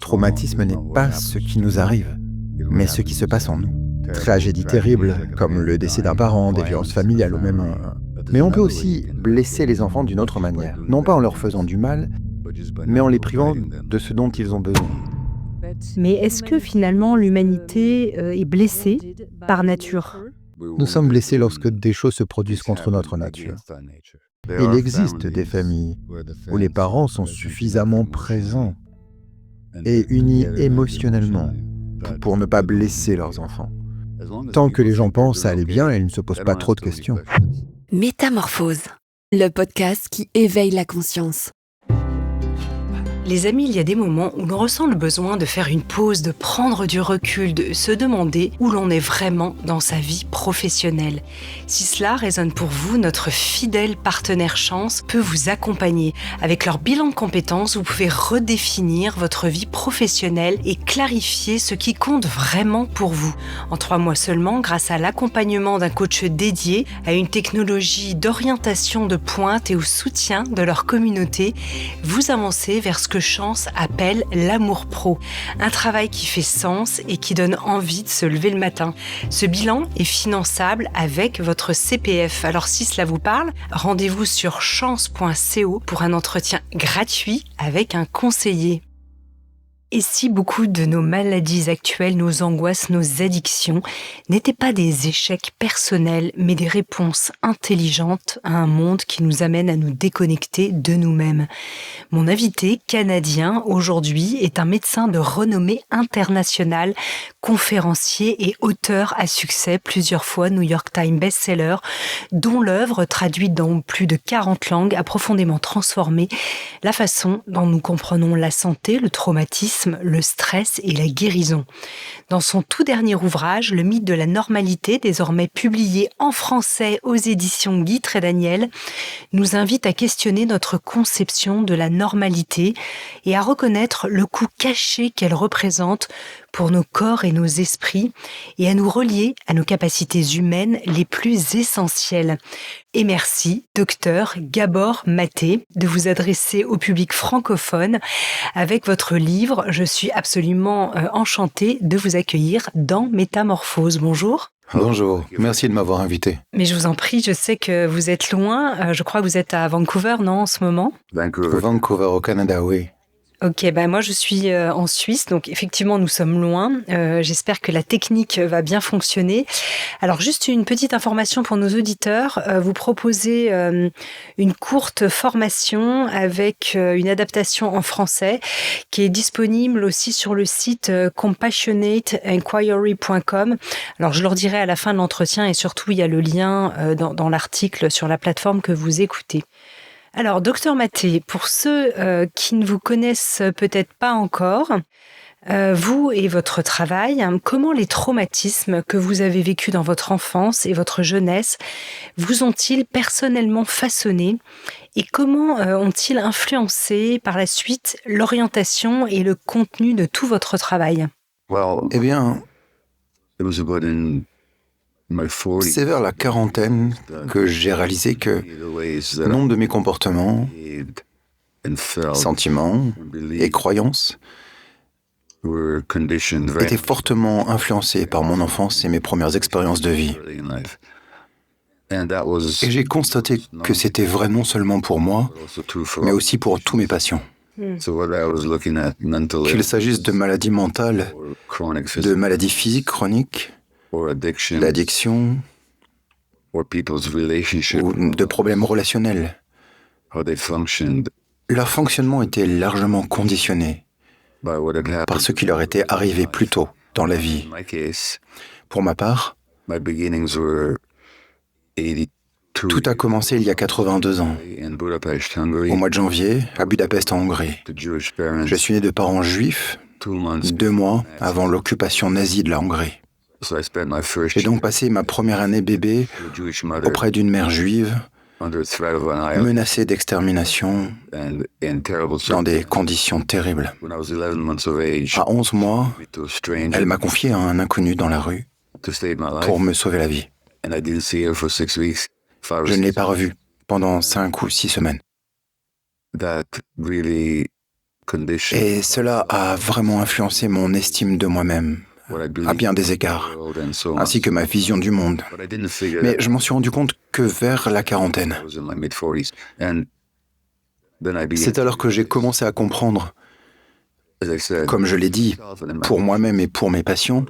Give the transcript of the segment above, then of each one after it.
traumatisme n'est pas ce qui nous arrive, mais ce qui se passe en nous. Tragédie terrible, comme le décès d'un parent, des violences familiales ou même Mais on peut aussi blesser les enfants d'une autre manière, non pas en leur faisant du mal, mais en les privant de ce dont ils ont besoin. Mais est-ce que finalement l'humanité est blessée par nature? Nous sommes blessés lorsque des choses se produisent contre notre nature. Il existe des familles où les parents sont suffisamment présents et unis émotionnellement pour ne pas blesser leurs enfants. Tant que les gens pensent à aller bien, ils ne se posent pas trop de questions. Métamorphose, le podcast qui éveille la conscience. Les amis, il y a des moments où l'on ressent le besoin de faire une pause, de prendre du recul, de se demander où l'on est vraiment dans sa vie professionnelle. Si cela résonne pour vous, notre fidèle partenaire Chance peut vous accompagner. Avec leur bilan de compétences, vous pouvez redéfinir votre vie professionnelle et clarifier ce qui compte vraiment pour vous. En 3 mois seulement, grâce à l'accompagnement d'un coach dédié, à une technologie d'orientation de pointe et au soutien de leur communauté, vous avancez vers ce que Chance appelle l'amour pro. Un travail qui fait sens et qui donne envie de se lever le matin. Ce bilan est finançable avec votre CPF. Alors si cela vous parle, rendez-vous sur chance.co pour un entretien gratuit avec un conseiller. Et si beaucoup de nos maladies actuelles, nos angoisses, nos addictions n'étaient pas des échecs personnels, mais des réponses intelligentes à un monde qui nous amène à nous déconnecter de nous-mêmes? Mon invité canadien aujourd'hui est un médecin de renommée internationale, conférencier et auteur à succès, plusieurs fois New York Times best-seller, dont l'œuvre, traduite dans plus de 40 langues, a profondément transformé la façon dont nous comprenons la santé, le traumatisme, le stress et la guérison. Dans son tout dernier ouvrage, Le mythe de la normalité, désormais publié en français aux éditions Guy Trédaniel, nous invite à questionner notre conception de la normalité et à reconnaître le coût caché qu'elle représente pour nos corps et nos esprits et à nous relier à nos capacités humaines les plus essentielles. Et merci, docteur Gabor Maté, de vous adresser au public francophone avec votre livre. Je suis absolument enchantée de vous accueillir dans Métamorphose. Bonjour. Bonjour, merci de m'avoir invité. Mais je vous en prie, je sais que vous êtes loin. Je crois que vous êtes à Vancouver, non, en ce moment? Vancouver au Canada, oui. Ok, moi je suis en Suisse, donc effectivement nous sommes loin. J'espère que la technique va bien fonctionner. Alors juste une petite information pour nos auditeurs. Vous proposez une courte formation avec une adaptation en français qui est disponible aussi sur le site compassionateInquiry.com. Alors je leur dirai à la fin de l'entretien et surtout il y a le lien dans l'article sur la plateforme que vous écoutez. Alors, docteur Maté, pour ceux qui ne vous connaissent peut-être pas encore, vous et votre travail, comment les traumatismes que vous avez vécus dans votre enfance et votre jeunesse vous ont-ils personnellement façonné et comment ont-ils influencé par la suite l'orientation et le contenu de tout votre travail? Eh bien, c'est vers la quarantaine que j'ai réalisé que nombre de mes comportements, sentiments et croyances étaient fortement influencés par mon enfance et mes premières expériences de vie. Et j'ai constaté que c'était vrai non seulement pour moi, mais aussi pour tous mes patients. Qu'il s'agisse de maladies mentales, de maladies physiques chroniques, d'addiction ou de problèmes relationnels. Leur fonctionnement était largement conditionné par ce qui leur était arrivé plus tôt dans la vie. Pour ma part, tout a commencé il y a 82 ans, au mois de janvier, à Budapest en Hongrie. Je suis né de parents juifs 2 mois avant l'occupation nazie de la Hongrie. J'ai donc passé ma première année bébé auprès d'une mère juive, menacée d'extermination dans des conditions terribles. À 11 mois, elle m'a confié à un inconnu dans la rue pour me sauver la vie. Je ne l'ai pas revue pendant 5 ou 6 semaines. Et cela a vraiment influencé mon estime de moi-même, à bien des égards, ainsi que ma vision du monde. Mais je m'en suis rendu compte que vers la quarantaine. C'est alors que j'ai commencé à comprendre, comme je l'ai dit, pour moi-même et pour mes patients,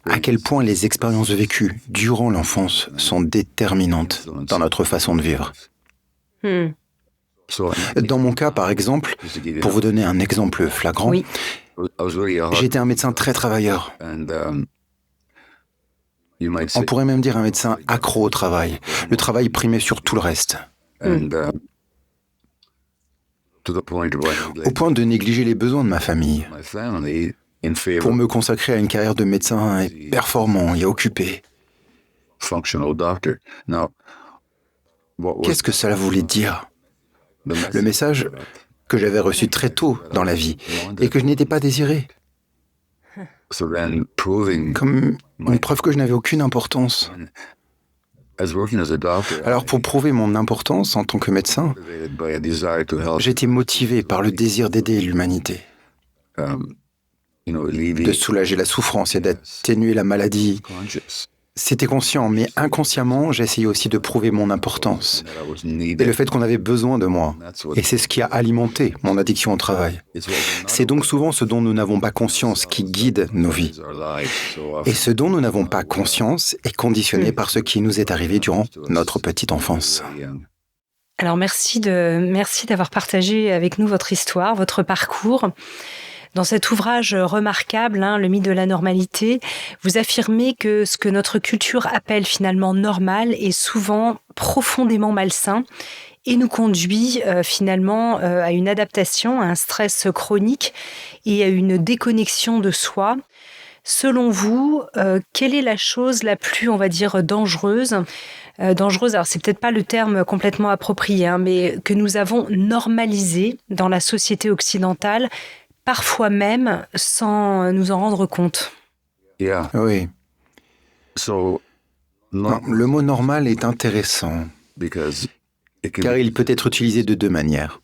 à quel point les expériences vécues durant l'enfance sont déterminantes dans notre façon de vivre. Dans mon cas, par exemple, pour vous donner un exemple flagrant, Oui. j'étais un médecin très travailleur. On pourrait même dire un médecin accro au travail. Le travail primait sur tout le reste. Au point de négliger les besoins de ma famille, pour me consacrer à une carrière de médecin performant et occupé. Qu'est-ce que cela voulait dire? Le message que j'avais reçu très tôt dans la vie et que je n'étais pas désiré. Comme une preuve que je n'avais aucune importance. Alors pour prouver mon importance en tant que médecin, j'étais motivé par le désir d'aider l'humanité, de soulager la souffrance et d'atténuer la maladie. C'était conscient, mais inconsciemment, j'essayais aussi de prouver mon importance et le fait qu'on avait besoin de moi. Et c'est ce qui a alimenté mon addiction au travail. C'est donc souvent ce dont nous n'avons pas conscience qui guide nos vies. Et ce dont nous n'avons pas conscience est conditionné par ce qui nous est arrivé durant notre petite enfance. Alors merci d'avoir partagé avec nous votre histoire, votre parcours. Dans cet ouvrage remarquable, Le mythe de la normalité, vous affirmez que ce que notre culture appelle finalement normal est souvent profondément malsain et nous conduit finalement à une adaptation, à un stress chronique et à une déconnexion de soi. Selon vous, quelle est la chose la plus, on va dire, dangereuse, alors c'est peut-être pas le terme complètement approprié, mais que nous avons normalisé dans la société occidentale, parfois même sans nous en rendre compte. Oui. Non, le mot normal est intéressant, car il peut être utilisé de deux manières.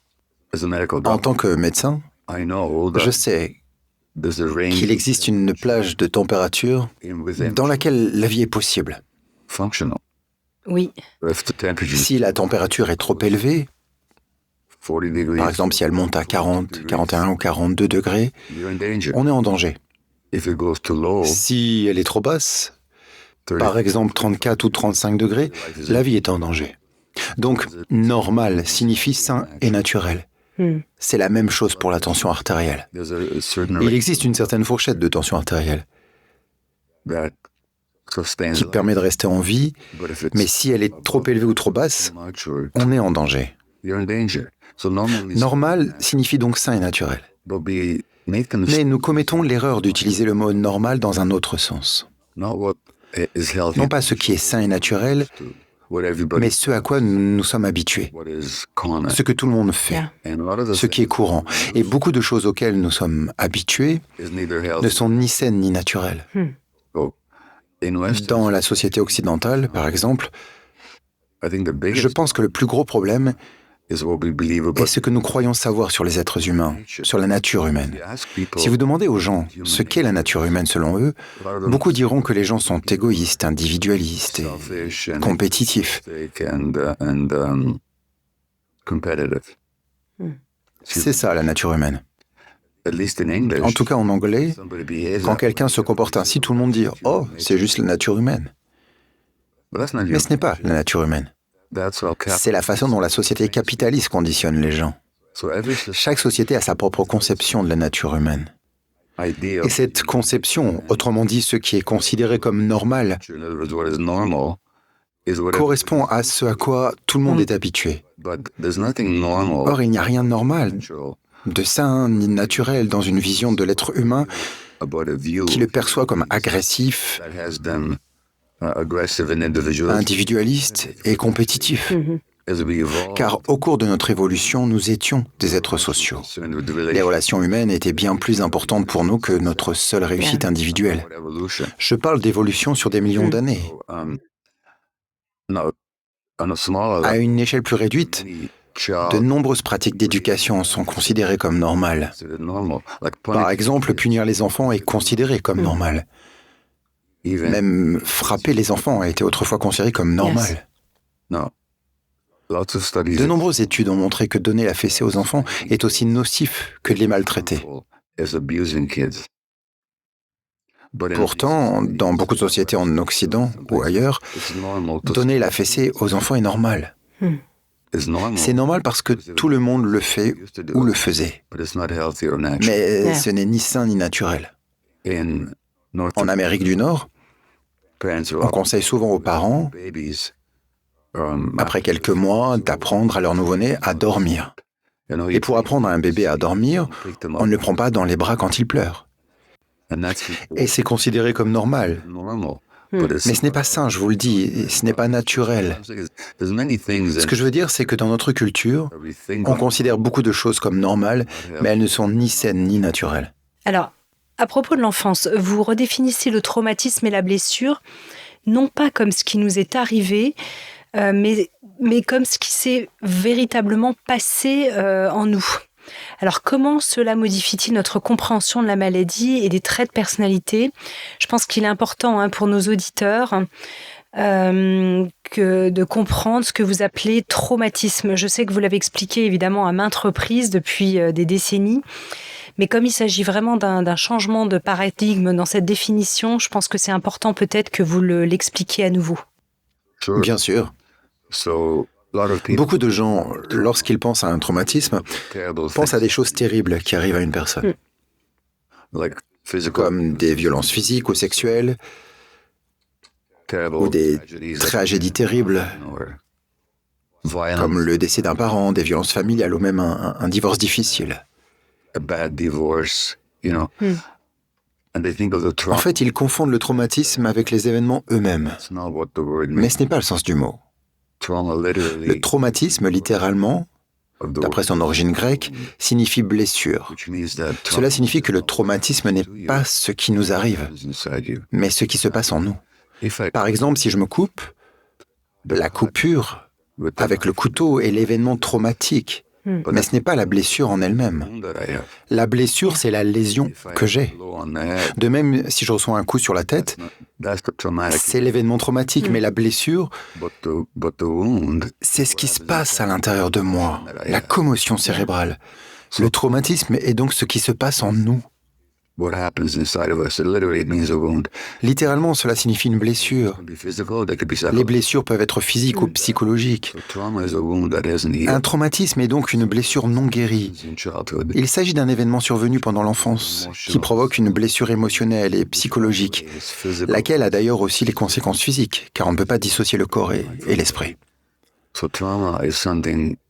En tant que médecin, je sais qu'il existe une plage de température dans laquelle la vie est possible. Oui. Si la température est trop élevée, par exemple si elle monte à 40, 41 ou 42 degrés, on est en danger. Si elle est trop basse, par exemple 34 ou 35 degrés, la vie est en danger. Donc, normal signifie sain et naturel. C'est la même chose pour la tension artérielle. Il existe une certaine fourchette de tension artérielle qui permet de rester en vie, mais si elle est trop élevée ou trop basse, on est en danger. Normal signifie donc sain et naturel. Mais nous commettons l'erreur d'utiliser le mot normal dans un autre sens. Non pas ce qui est sain et naturel, mais ce à quoi nous sommes habitués, ce que tout le monde fait, ce qui est courant. Et beaucoup de choses auxquelles nous sommes habitués ne sont ni saines ni naturelles. Dans la société occidentale, par exemple, je pense que le plus gros problème est ce que nous croyons savoir sur les êtres humains, sur la nature humaine. Si vous demandez aux gens ce qu'est la nature humaine selon eux, beaucoup diront que les gens sont égoïstes, individualistes et compétitifs. C'est ça la nature humaine. En tout cas en anglais, quand quelqu'un se comporte ainsi, tout le monde dit « Oh, c'est juste la nature humaine ». Mais ce n'est pas la nature humaine. C'est la façon dont la société capitaliste conditionne les gens. Chaque société a sa propre conception de la nature humaine. Et cette conception, autrement dit ce qui est considéré comme normal, correspond à ce à quoi tout le monde est habitué. Or, il n'y a rien de normal, de sain ni naturel dans une vision de l'être humain qui le perçoit comme agressif, individualiste et compétitif. Car au cours de notre évolution, nous étions des êtres sociaux. Les relations humaines étaient bien plus importantes pour nous que notre seule réussite individuelle. Je parle d'évolution sur des millions d'années. À une échelle plus réduite, de nombreuses pratiques d'éducation sont considérées comme normales. Par exemple, punir les enfants est considéré comme normal. Même frapper les enfants a été autrefois considéré comme normal. De nombreuses études ont montré que donner la fessée aux enfants est aussi nocif que de les maltraiter. Pourtant, dans beaucoup de sociétés en Occident ou ailleurs, donner la fessée aux enfants est normal. C'est normal parce que tout le monde le fait ou le faisait. Mais ce n'est ni sain ni naturel. En Amérique du Nord, on conseille souvent aux parents, après quelques mois, d'apprendre à leur nouveau-né à dormir. Et pour apprendre à un bébé à dormir, on ne le prend pas dans les bras quand il pleure. Et c'est considéré comme normal. Mais ce n'est pas sain, je vous le dis, et ce n'est pas naturel. Ce que je veux dire, c'est que dans notre culture, on considère beaucoup de choses comme normales, mais elles ne sont ni saines ni naturelles. Alors, à propos de l'enfance, vous redéfinissez le traumatisme et la blessure, non pas comme ce qui nous est arrivé, mais comme ce qui s'est véritablement passé en nous. Alors, comment cela modifie-t-il notre compréhension de la maladie et des traits de personnalité ? Je pense qu'il est important pour nos auditeurs de comprendre ce que vous appelez traumatisme. Je sais que vous l'avez expliqué évidemment à maintes reprises depuis des décennies, mais comme il s'agit vraiment d'un changement de paradigme dans cette définition, je pense que c'est important peut-être que vous l'expliquiez à nouveau. Bien sûr. Beaucoup de gens, lorsqu'ils pensent à un traumatisme, pensent à des choses terribles qui arrivent à une personne, comme des violences physiques ou sexuelles, ou des tragédies terribles, comme le décès d'un parent, des violences familiales ou même un divorce difficile. En fait, ils confondent le traumatisme avec les événements eux-mêmes, mais ce n'est pas le sens du mot. Le traumatisme, littéralement, d'après son origine grecque, signifie blessure. Cela signifie que le traumatisme n'est pas ce qui nous arrive, mais ce qui se passe en nous. Par exemple, si je me coupe, la coupure avec le couteau est l'événement traumatique, mais ce n'est pas la blessure en elle-même. La blessure, c'est la lésion que j'ai. De même, si je reçois un coup sur la tête, c'est l'événement traumatique, mais la blessure, c'est ce qui se passe à l'intérieur de moi, la commotion cérébrale. Le traumatisme est donc ce qui se passe en nous. Littéralement, cela signifie une blessure. Les blessures peuvent être physiques ou psychologiques. Un traumatisme est donc une blessure non guérie. Il s'agit d'un événement survenu pendant l'enfance qui provoque une blessure émotionnelle et psychologique, laquelle a d'ailleurs aussi les conséquences physiques, car on ne peut pas dissocier le corps et l'esprit.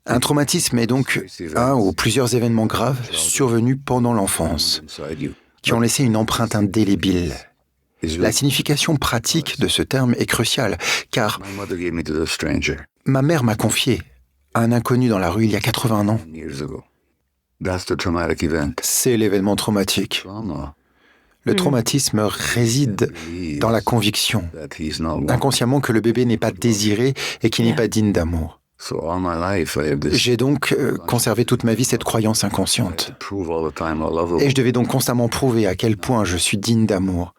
Un traumatisme est donc un ou plusieurs événements graves survenus pendant l'enfance, qui ont laissé une empreinte indélébile. La signification pratique de ce terme est cruciale, car ma mère m'a confié à un inconnu dans la rue il y a 80 ans. C'est l'événement traumatique. Le traumatisme réside dans la conviction, inconsciemment, que le bébé n'est pas désiré et qu'il n'est pas digne d'amour. J'ai donc conservé toute ma vie cette croyance inconsciente. Et je devais donc constamment prouver à quel point je suis digne d'amour.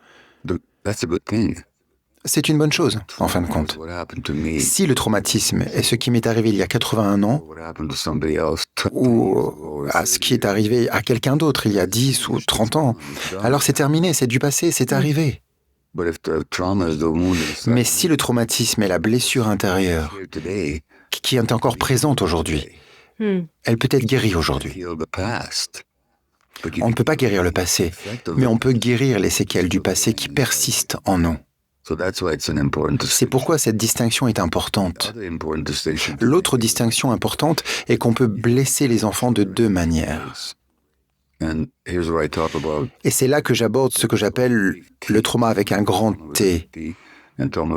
C'est une bonne chose, en fin de compte. Si le traumatisme est ce qui m'est arrivé il y a 81 ans, ou à ce qui est arrivé à quelqu'un d'autre il y a 10 ou 30 ans, alors c'est terminé, c'est du passé, c'est arrivé. Mais si le traumatisme est la blessure intérieure, qui est encore présente aujourd'hui, elle peut être guérie aujourd'hui. On ne peut pas guérir le passé, mais on peut guérir les séquelles du passé qui persistent en nous. C'est pourquoi cette distinction est importante. L'autre distinction importante est qu'on peut blesser les enfants de deux manières. Et c'est là que j'aborde ce que j'appelle le trauma avec un grand T,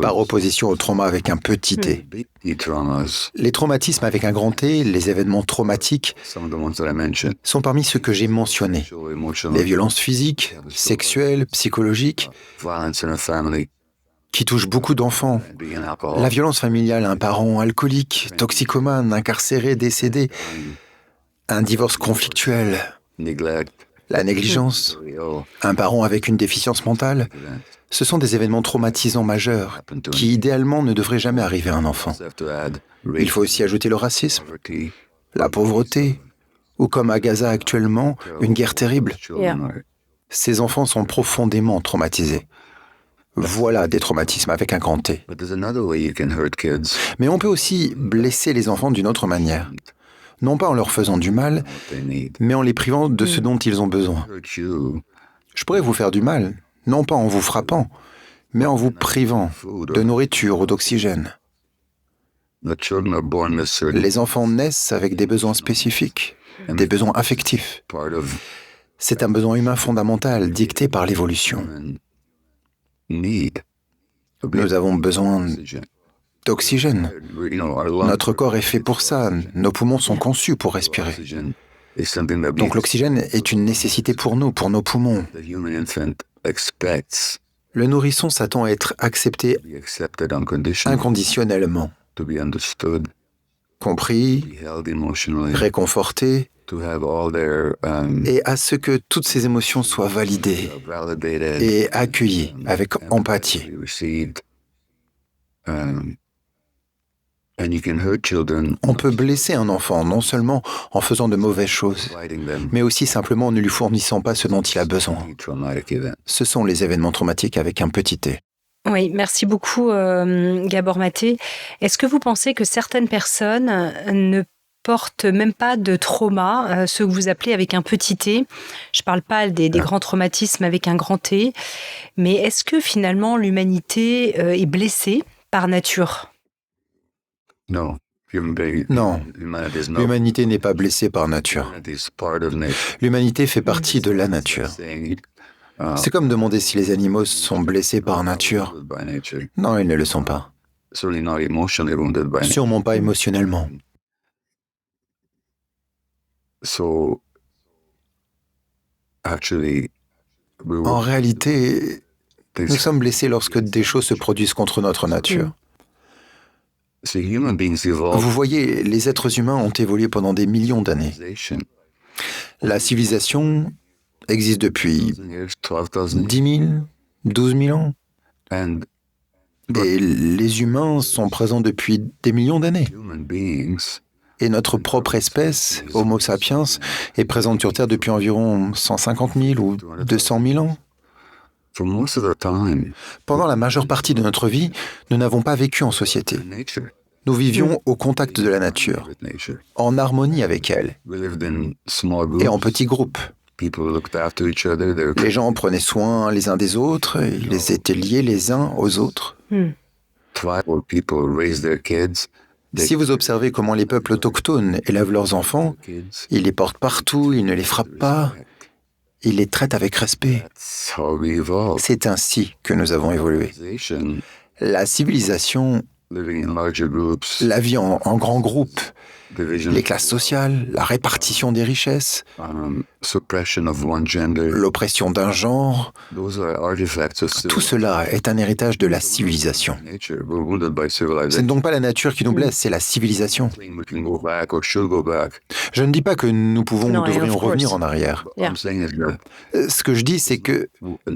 par opposition au trauma avec un petit t. Les traumatismes avec un grand T, les événements traumatiques, sont parmi ceux que j'ai mentionnés. Les violences physiques, sexuelles, psychologiques, qui touche beaucoup d'enfants. La violence familiale, un parent alcoolique, toxicomane, incarcéré, décédé, un divorce conflictuel, la négligence, un parent avec une déficience mentale, ce sont des événements traumatisants majeurs qui, idéalement, ne devraient jamais arriver à un enfant. Il faut aussi ajouter le racisme, la pauvreté, ou comme à Gaza actuellement, une guerre terrible. Ces enfants sont profondément traumatisés. Voilà des traumatismes avec un grand T. Mais on peut aussi blesser les enfants d'une autre manière. Non pas en leur faisant du mal, mais en les privant de ce dont ils ont besoin. Je pourrais vous faire du mal, non pas en vous frappant, mais en vous privant de nourriture ou d'oxygène. Les enfants naissent avec des besoins spécifiques, des besoins affectifs. C'est un besoin humain fondamental dicté par l'évolution. Nous avons besoin d'oxygène. Notre corps est fait pour ça. Nos poumons sont conçus pour respirer. Donc l'oxygène est une nécessité pour nous, pour nos poumons. Le nourrisson s'attend à être accepté inconditionnellement, compris, réconforté, et à ce que toutes ces émotions soient validées et accueillies avec empathie. On peut blesser un enfant non seulement en faisant de mauvaises choses, mais aussi simplement en ne lui fournissant pas ce dont il a besoin. Ce sont les événements traumatiques avec un petit t. Oui, merci beaucoup Gabor Maté. Est-ce que vous pensez que certaines personnes ne portent même pas de trauma, ce que vous appelez avec un petit t? Je ne parle pas des grands traumatismes avec un grand T, mais est-ce que finalement l'humanité est blessée par nature? Non, l'humanité n'est pas blessée par nature. L'humanité fait partie de la nature. C'est comme demander si les animaux sont blessés par nature. Non, ils ne le sont pas. Sûrement pas émotionnellement. En réalité, nous sommes blessés lorsque des choses se produisent contre notre nature. Vous voyez, les êtres humains ont évolué pendant des millions d'années. La civilisation existe depuis 10 000, 12 000 ans. Et les humains sont présents depuis des millions d'années. Et notre propre espèce, Homo sapiens, est présente sur Terre depuis environ 150 000 ou 200 000 ans. Pendant la majeure partie de notre vie, nous n'avons pas vécu en société. Nous vivions au contact de la nature, en harmonie avec elle, et en petits groupes. Les gens prenaient soin les uns des autres, ils étaient liés les uns aux autres. Si vous observez comment les peuples autochtones élèvent leurs enfants, ils les portent partout, ils ne les frappent pas, ils les traitent avec respect. C'est ainsi que nous avons évolué. La civilisation, la vie en grands groupes, les classes sociales, la répartition des richesses, l'oppression d'un genre, tout cela est un héritage de la civilisation. Ce n'est donc pas la nature qui nous blesse, c'est la civilisation. Je ne dis pas que nous pouvons ou devrions revenir en arrière. Ce que je dis, c'est que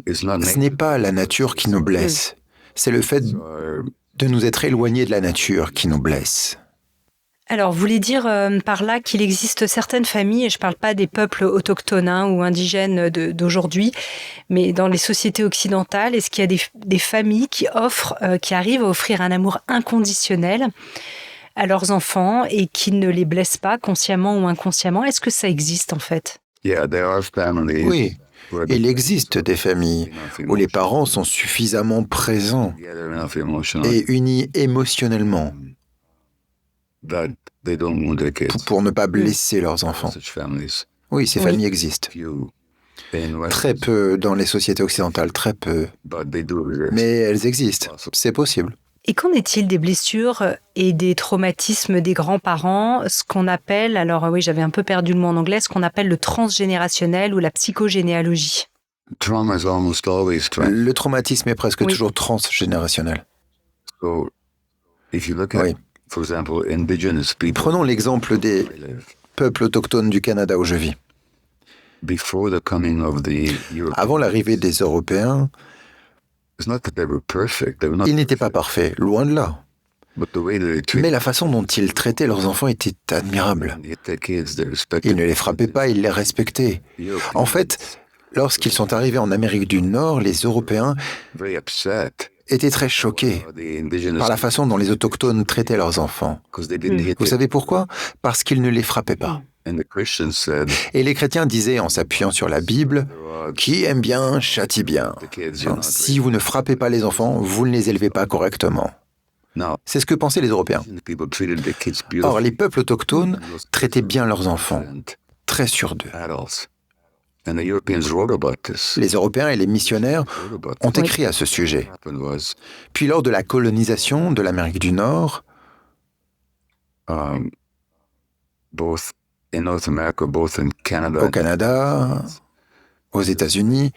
ce n'est pas la nature qui nous blesse, c'est le fait de nous être éloignés de la nature qui nous blesse. Alors, vous voulez dire par là qu'il existe certaines familles, et je ne parle pas des peuples autochtones ou indigènes d'aujourd'hui, mais dans les sociétés occidentales, est-ce qu'il y a des familles qui arrivent à offrir un amour inconditionnel à leurs enfants et qui ne les blessent pas consciemment ou inconsciemment? Est-ce que ça existe en fait? Oui. Il existe des familles où les parents sont suffisamment présents et unis émotionnellement pour ne pas blesser leurs enfants. Oui, ces familles existent. Très peu dans les sociétés occidentales, très peu. Mais elles existent, c'est possible. Et qu'en est-il des blessures et des traumatismes des grands-parents, ce qu'on appelle, alors oui, j'avais un peu perdu le mot en anglais, ce qu'on appelle le transgénérationnel ou la psychogénéalogie? Le traumatisme est presque toujours transgénérationnel. Oui. Prenons l'exemple des peuples autochtones du Canada où je vis. Avant l'arrivée des Européens, ils n'étaient pas parfaits, loin de là. Mais la façon dont ils traitaient leurs enfants était admirable. Ils ne les frappaient pas, ils les respectaient. En fait, lorsqu'ils sont arrivés en Amérique du Nord, les Européens étaient très choqués par la façon dont les autochtones traitaient leurs enfants. Vous savez pourquoi? Parce qu'ils ne les frappaient pas. Et les chrétiens disaient, en s'appuyant sur la Bible, « Qui aime bien, châtie bien. » Si vous ne frappez pas les enfants, vous ne les élevez pas correctement. C'est ce que pensaient les Européens. Or, les peuples autochtones traitaient bien leurs enfants, très sûrs d'eux. Les Européens et les missionnaires ont écrit à ce sujet. Puis lors de la colonisation de l'Amérique du Nord, au Canada, aux États-Unis,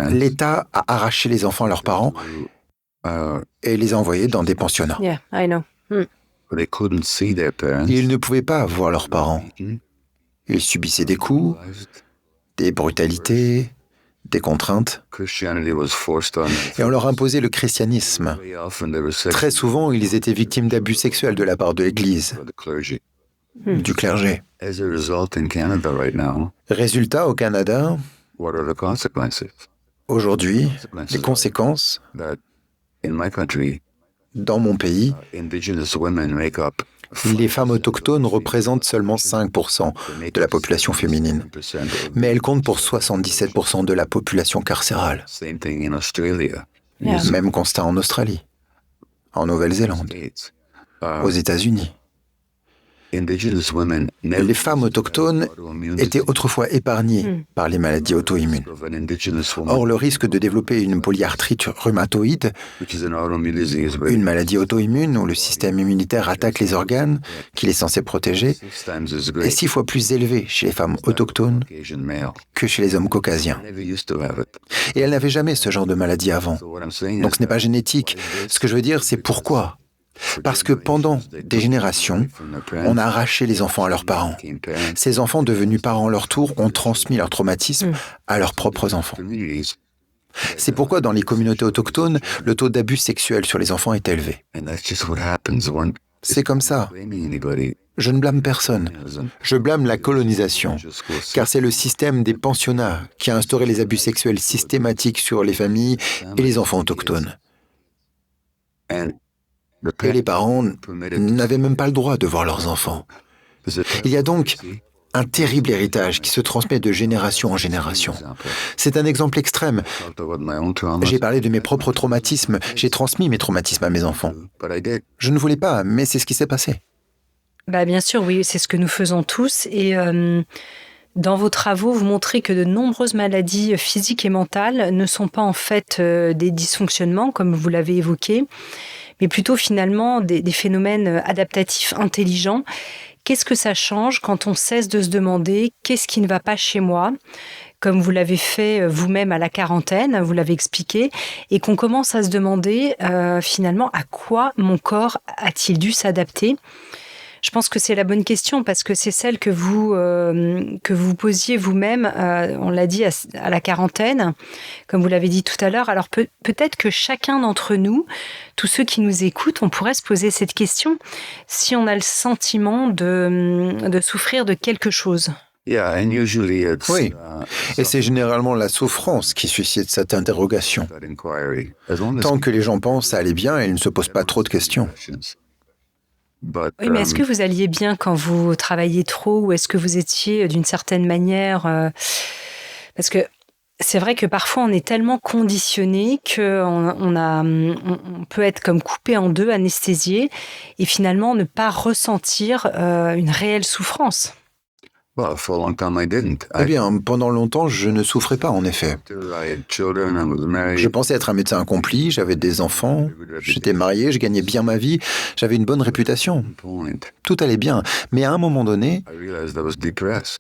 l'État a arraché les enfants à leurs parents et les a envoyés dans des pensionnats. Ils ne pouvaient pas voir leurs parents. Ils subissaient des coups, des brutalités, des contraintes, et on leur imposait le christianisme. Très souvent, ils étaient victimes d'abus sexuels de la part de l'Église, du clergé. Résultat, au Canada, aujourd'hui, les conséquences, dans mon pays, les femmes autochtones représentent seulement 5% de la population féminine, mais elles comptent pour 77% de la population carcérale. Même constat en Australie, en Nouvelle-Zélande, aux États-Unis. Les femmes autochtones étaient autrefois épargnées par les maladies auto-immunes. Or, le risque de développer une polyarthrite rhumatoïde, une maladie auto-immune où le système immunitaire attaque les organes qu'il est censé protéger, est 6 fois plus élevé chez les femmes autochtones que chez les hommes caucasiens. Et elles n'avaient jamais ce genre de maladie avant. Donc ce n'est pas génétique. Ce que je veux dire, c'est pourquoi. Parce que pendant des générations, on a arraché les enfants à leurs parents. Ces enfants, devenus parents à leur tour, ont transmis leur traumatisme à leurs propres enfants. C'est pourquoi dans les communautés autochtones, le taux d'abus sexuels sur les enfants est élevé. C'est comme ça. Je ne blâme personne. Je blâme la colonisation, car c'est le système des pensionnats qui a instauré les abus sexuels systématiques sur les familles et les enfants autochtones. Et les parents n'avaient même pas le droit de voir leurs enfants. Il y a donc un terrible héritage qui se transmet de génération en génération. C'est un exemple extrême. J'ai parlé de mes propres traumatismes, j'ai transmis mes traumatismes à mes enfants. Je ne voulais pas, mais c'est ce qui s'est passé. Bien sûr, oui, c'est ce que nous faisons tous. Et dans vos travaux, vous montrez que de nombreuses maladies physiques et mentales ne sont pas en fait des dysfonctionnements, comme vous l'avez évoqué, mais plutôt finalement des phénomènes adaptatifs intelligents. Qu'est-ce que ça change quand on cesse de se demander « qu'est-ce qui ne va pas chez moi ?» comme vous l'avez fait vous-même à la quarantaine, vous l'avez expliqué, et qu'on commence à se demander finalement à quoi mon corps a-t-il dû s'adapter ? Je pense que c'est la bonne question parce que c'est celle que vous posiez vous-même, on l'a dit, à la quarantaine, comme vous l'avez dit tout à l'heure. Alors peut-être que chacun d'entre nous, tous ceux qui nous écoutent, on pourrait se poser cette question si on a le sentiment de souffrir de quelque chose. Oui, et c'est généralement la souffrance qui suscite cette interrogation. Tant que les gens pensent à aller bien, ils ne se posent pas trop de questions. Oui, mais est-ce que vous alliez bien quand vous travailliez trop ou est-ce que vous étiez d'une certaine manière... Parce que c'est vrai que parfois on est tellement conditionné qu'on peut être comme coupé en deux, anesthésié, et finalement ne pas ressentir une réelle souffrance. Eh bien, pendant longtemps, je ne souffrais pas, en effet. Je pensais être un médecin accompli, j'avais des enfants, j'étais marié, je gagnais bien ma vie, j'avais une bonne réputation. Tout allait bien, mais à un moment donné,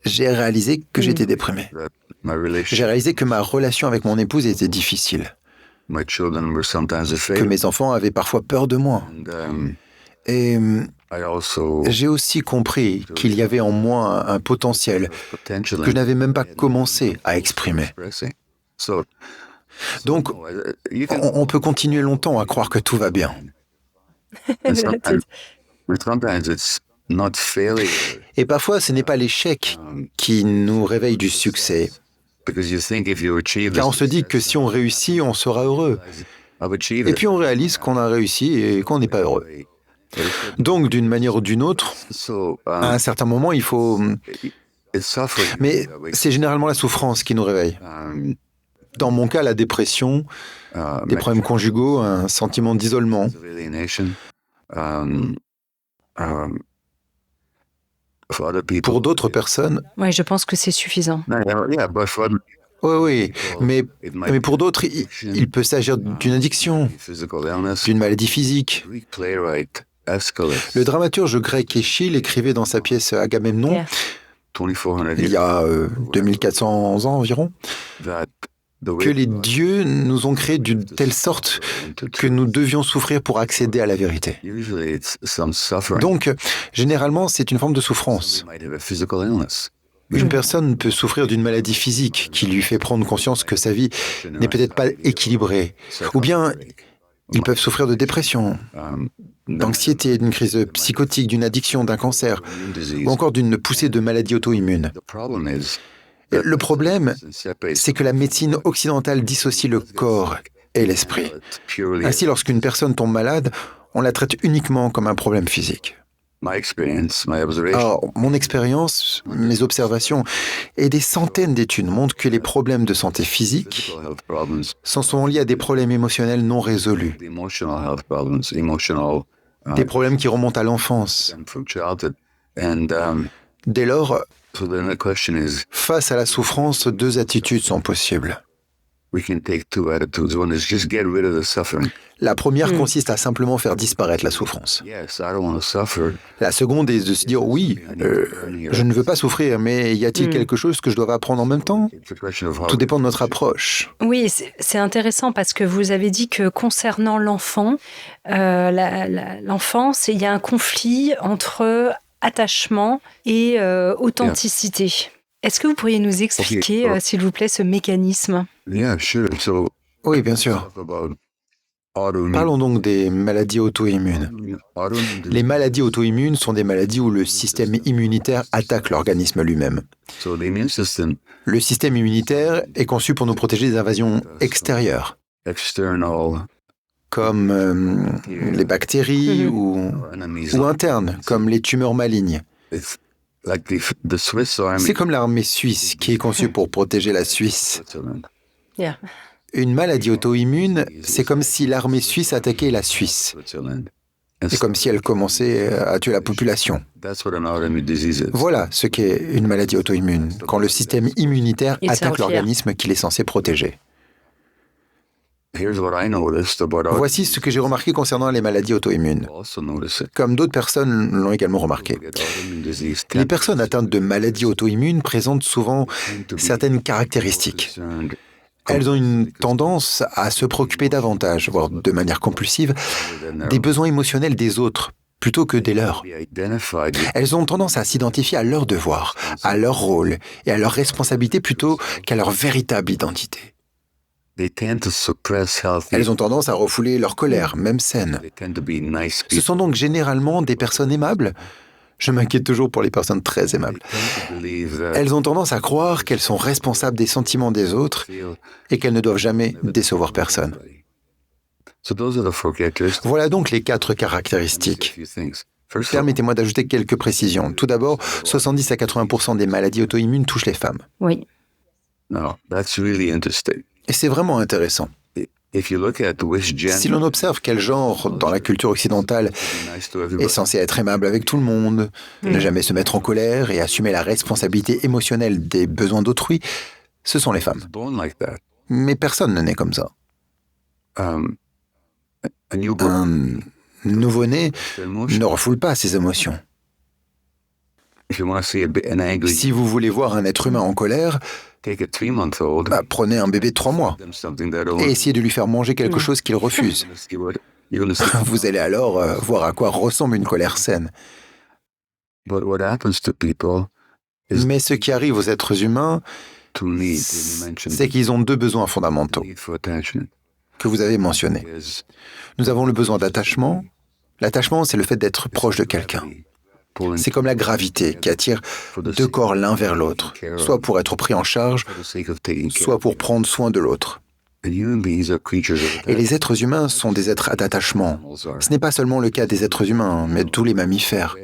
j'ai réalisé que j'étais déprimé. J'ai réalisé que ma relation avec mon épouse était difficile, que mes enfants avaient parfois peur de moi. Et j'ai aussi compris qu'il y avait en moi un potentiel que je n'avais même pas commencé à exprimer. Donc, on peut continuer longtemps à croire que tout va bien. Et parfois, ce n'est pas l'échec qui nous réveille du succès, car on se dit que si on réussit, on sera heureux. Et puis on réalise qu'on a réussi et qu'on n'est pas heureux. Donc, d'une manière ou d'une autre, à un certain moment, il faut... Mais c'est généralement la souffrance qui nous réveille. Dans mon cas, la dépression, des problèmes conjugaux, un sentiment d'isolement. Pour d'autres personnes... Oui, je pense que c'est suffisant. Oui, mais pour d'autres, il peut s'agir d'une addiction, d'une maladie physique. Le dramaturge grec Échille écrivait dans sa pièce Agamemnon, il y a 2400 ans environ, que les dieux nous ont créés d'une telle sorte que nous devions souffrir pour accéder à la vérité. Donc, généralement, c'est une forme de souffrance. Une personne peut souffrir d'une maladie physique qui lui fait prendre conscience que sa vie n'est peut-être pas équilibrée. Ou bien, ils peuvent souffrir de dépression, d'anxiété, d'une crise psychotique, d'une addiction, d'un cancer, ou encore d'une poussée de maladie auto-immune. Le problème, c'est que la médecine occidentale dissocie le corps et l'esprit. Ainsi, lorsqu'une personne tombe malade, on la traite uniquement comme un problème physique. Alors, mon expérience, mes observations et des centaines d'études montrent que les problèmes de santé physique sont souvent liés à des problèmes émotionnels non résolus, des problèmes qui remontent à l'enfance. Dès lors, face à la souffrance, deux attitudes sont possibles. La première consiste à simplement faire disparaître la souffrance. La seconde est de se dire, oui, je ne veux pas souffrir, mais y a-t-il quelque chose que je dois apprendre en même temps? Tout dépend de notre approche. Oui, c'est intéressant parce que vous avez dit que concernant l'enfant, l'enfance, il y a un conflit entre attachement et authenticité. Est-ce que vous pourriez nous expliquer, s'il vous plaît, ce mécanisme? Oui, bien sûr. Parlons donc des maladies auto-immunes. Les maladies auto-immunes sont des maladies où le système immunitaire attaque l'organisme lui-même. Le système immunitaire est conçu pour nous protéger des invasions extérieures, comme les bactéries ou internes, comme les tumeurs malignes. C'est comme l'armée suisse qui est conçue pour protéger la Suisse. Une maladie auto-immune, c'est comme si l'armée suisse attaquait la Suisse. C'est comme si elle commençait à tuer la population. Voilà ce qu'est une maladie auto-immune, quand le système immunitaire attaque l'organisme qu'il est censé protéger. Voici ce que j'ai remarqué concernant les maladies auto-immunes, comme d'autres personnes l'ont également remarqué. Les personnes atteintes de maladies auto-immunes présentent souvent certaines caractéristiques. Elles ont une tendance à se préoccuper davantage, voire de manière compulsive, des besoins émotionnels des autres, plutôt que des leurs. Elles ont tendance à s'identifier à leurs devoirs, à leur rôle et à leurs responsabilités plutôt qu'à leur véritable identité. Elles ont tendance à refouler leur colère, même saine. Ce sont donc généralement des personnes aimables. Je m'inquiète toujours pour les personnes très aimables. Elles ont tendance à croire qu'elles sont responsables des sentiments des autres et qu'elles ne doivent jamais décevoir personne. Voilà donc les 4 caractéristiques. Permettez-moi d'ajouter quelques précisions. Tout d'abord, 70 à 80% des maladies auto-immunes touchent les femmes. Oui. Et c'est vraiment intéressant. Si l'on observe quel genre, dans la culture occidentale, est censé être aimable avec tout le monde, ne jamais se mettre en colère et assumer la responsabilité émotionnelle des besoins d'autrui, ce sont les femmes. Mais personne ne naît comme ça. Un nouveau-né ne refoule pas ses émotions. Si vous voulez voir un être humain en colère, Prenez un bébé de 3 mois et essayez de lui faire manger quelque chose qu'il refuse. Vous allez alors voir à quoi ressemble une colère saine. Mais ce qui arrive aux êtres humains, c'est qu'ils ont 2 besoins fondamentaux que vous avez mentionnés. Nous avons le besoin d'attachement. L'attachement, c'est le fait d'être proche de quelqu'un. C'est comme la gravité qui attire 2 corps l'un vers l'autre, soit pour être pris en charge, soit pour prendre soin de l'autre. Et les êtres humains sont des êtres d'attachement. Ce n'est pas seulement le cas des êtres humains, mais de tous les mammifères.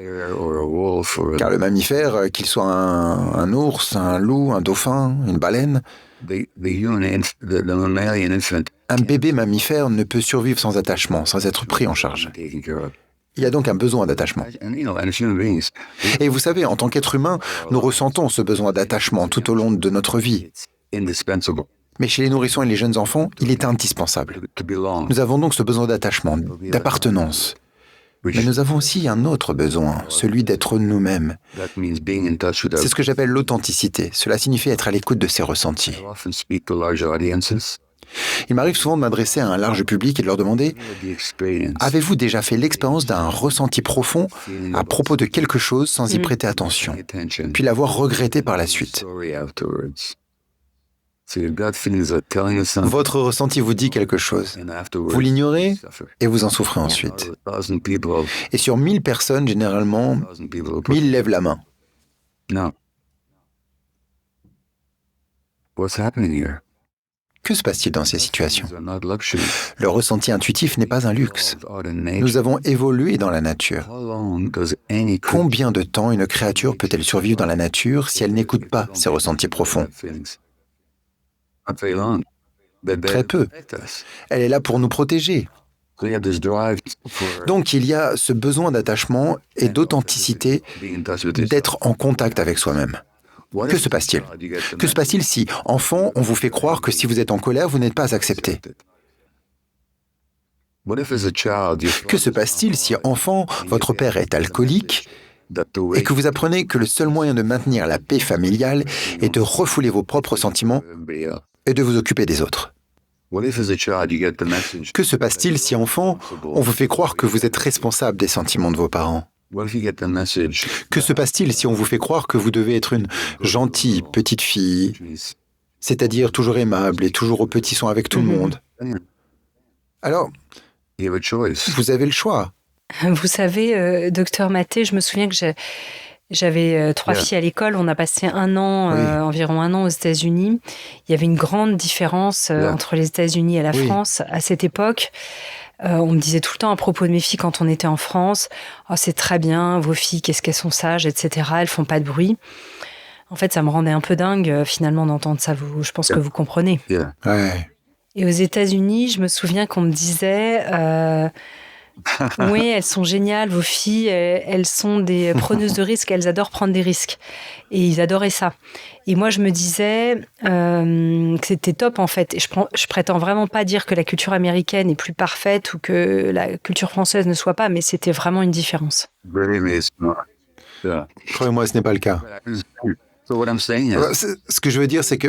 Car le mammifère, qu'il soit un ours, un loup, un dauphin, une baleine, un bébé mammifère ne peut survivre sans attachement, sans être pris en charge. Il y a donc un besoin d'attachement. Et vous savez, en tant qu'être humain, nous ressentons ce besoin d'attachement tout au long de notre vie. Mais chez les nourrissons et les jeunes enfants, il est indispensable. Nous avons donc ce besoin d'attachement, d'appartenance. Mais nous avons aussi un autre besoin, celui d'être nous-mêmes. C'est ce que j'appelle l'authenticité. Cela signifie être à l'écoute de ses ressentis. Il m'arrive souvent de m'adresser à un large public et de leur demander « Avez-vous déjà fait l'expérience d'un ressenti profond à propos de quelque chose sans y prêter attention, puis l'avoir regretté par la suite ?» Votre ressenti vous dit quelque chose. Vous l'ignorez et vous en souffrez ensuite. Et sur 1000 personnes, généralement, 1000 lèvent la main. Que se passe-t-il dans ces situations? Le ressenti intuitif n'est pas un luxe. Nous avons évolué dans la nature. Combien de temps une créature peut-elle survivre dans la nature si elle n'écoute pas ses ressentis profonds? Très peu. Elle est là pour nous protéger. Donc il y a ce besoin d'attachement et d'authenticité, d'être en contact avec soi-même. Que se passe-t-il? Que se passe-t-il si, enfant, on vous fait croire que si vous êtes en colère, vous n'êtes pas accepté? Que se passe-t-il si, enfant, votre père est alcoolique et que vous apprenez que le seul moyen de maintenir la paix familiale est de refouler vos propres sentiments et de vous occuper des autres? Que se passe-t-il si, enfant, on vous fait croire que vous êtes responsable des sentiments de vos parents? Que se passe-t-il si on vous fait croire que vous devez être une gentille petite fille, c'est-à-dire toujours aimable et toujours au petit soin avec tout le monde? Alors, vous avez le choix. Vous savez, docteur Maté, je me souviens que j'avais 3 filles à l'école. On a passé environ un an aux États-Unis. Il y avait une grande différence entre les États-Unis et la France à cette époque. On me disait tout le temps à propos de mes filles quand on était en France, « Oh, c'est très bien, vos filles, qu'est-ce qu'elles sont sages, etc. Elles font pas de bruit. » En fait, ça me rendait un peu dingue, finalement, d'entendre ça. Je pense que vous comprenez. Et aux États-Unis, je me souviens qu'on me disait... oui, elles sont géniales, vos filles, elles sont des preneuses de risques, elles adorent prendre des risques. Et ils adoraient ça. Et moi, je me disais que c'était top, en fait. Et je prétends vraiment pas dire que la culture américaine est plus parfaite ou que la culture française ne soit pas, mais c'était vraiment une différence. Croyez-moi, ce n'est pas le cas. Ce que je veux dire, c'est que...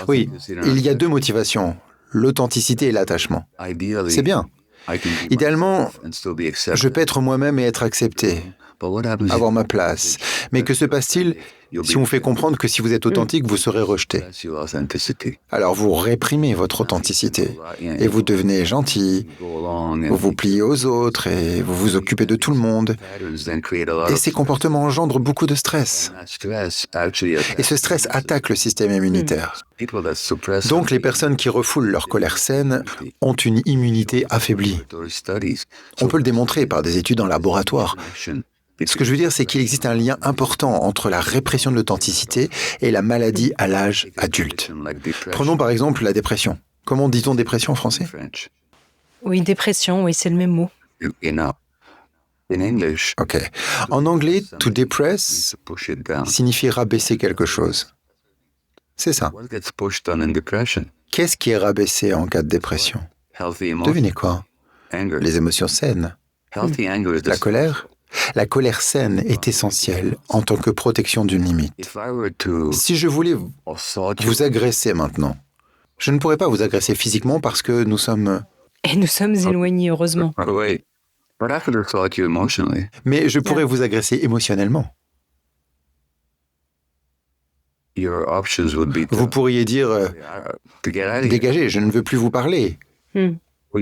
Oui, il y a 2 motivations, l'authenticité et l'attachement. C'est bien. Idéalement, je peux être moi-même et être accepté, avoir ma place. Mais que se passe-t-il si on vous fait comprendre que si vous êtes authentique, vous serez rejeté? Alors vous réprimez votre authenticité et vous devenez gentil, vous vous pliez aux autres et vous vous occupez de tout le monde. Et ces comportements engendrent beaucoup de stress. Et ce stress attaque le système immunitaire. Donc les personnes qui refoulent leur colère saine ont une immunité affaiblie. On peut le démontrer par des études en laboratoire. Ce que je veux dire, c'est qu'il existe un lien important entre la répression de l'authenticité et la maladie à l'âge adulte. Prenons par exemple la dépression. Comment dit-on dépression en français? Oui, dépression, oui, c'est le même mot. Ok. En anglais, to depress signifie rabaisser quelque chose. C'est ça. Qu'est-ce qui est rabaissé en cas de dépression? Devinez quoi? Les émotions saines. La colère, La colère saine est essentielle en tant que protection d'une limite. Si je voulais vous agresser maintenant, je ne pourrais pas vous agresser physiquement parce que nous sommes... Et nous sommes éloignés, heureusement. Mais je pourrais vous agresser émotionnellement. Vous pourriez dire « Dégagez, je ne veux plus vous parler ». Ou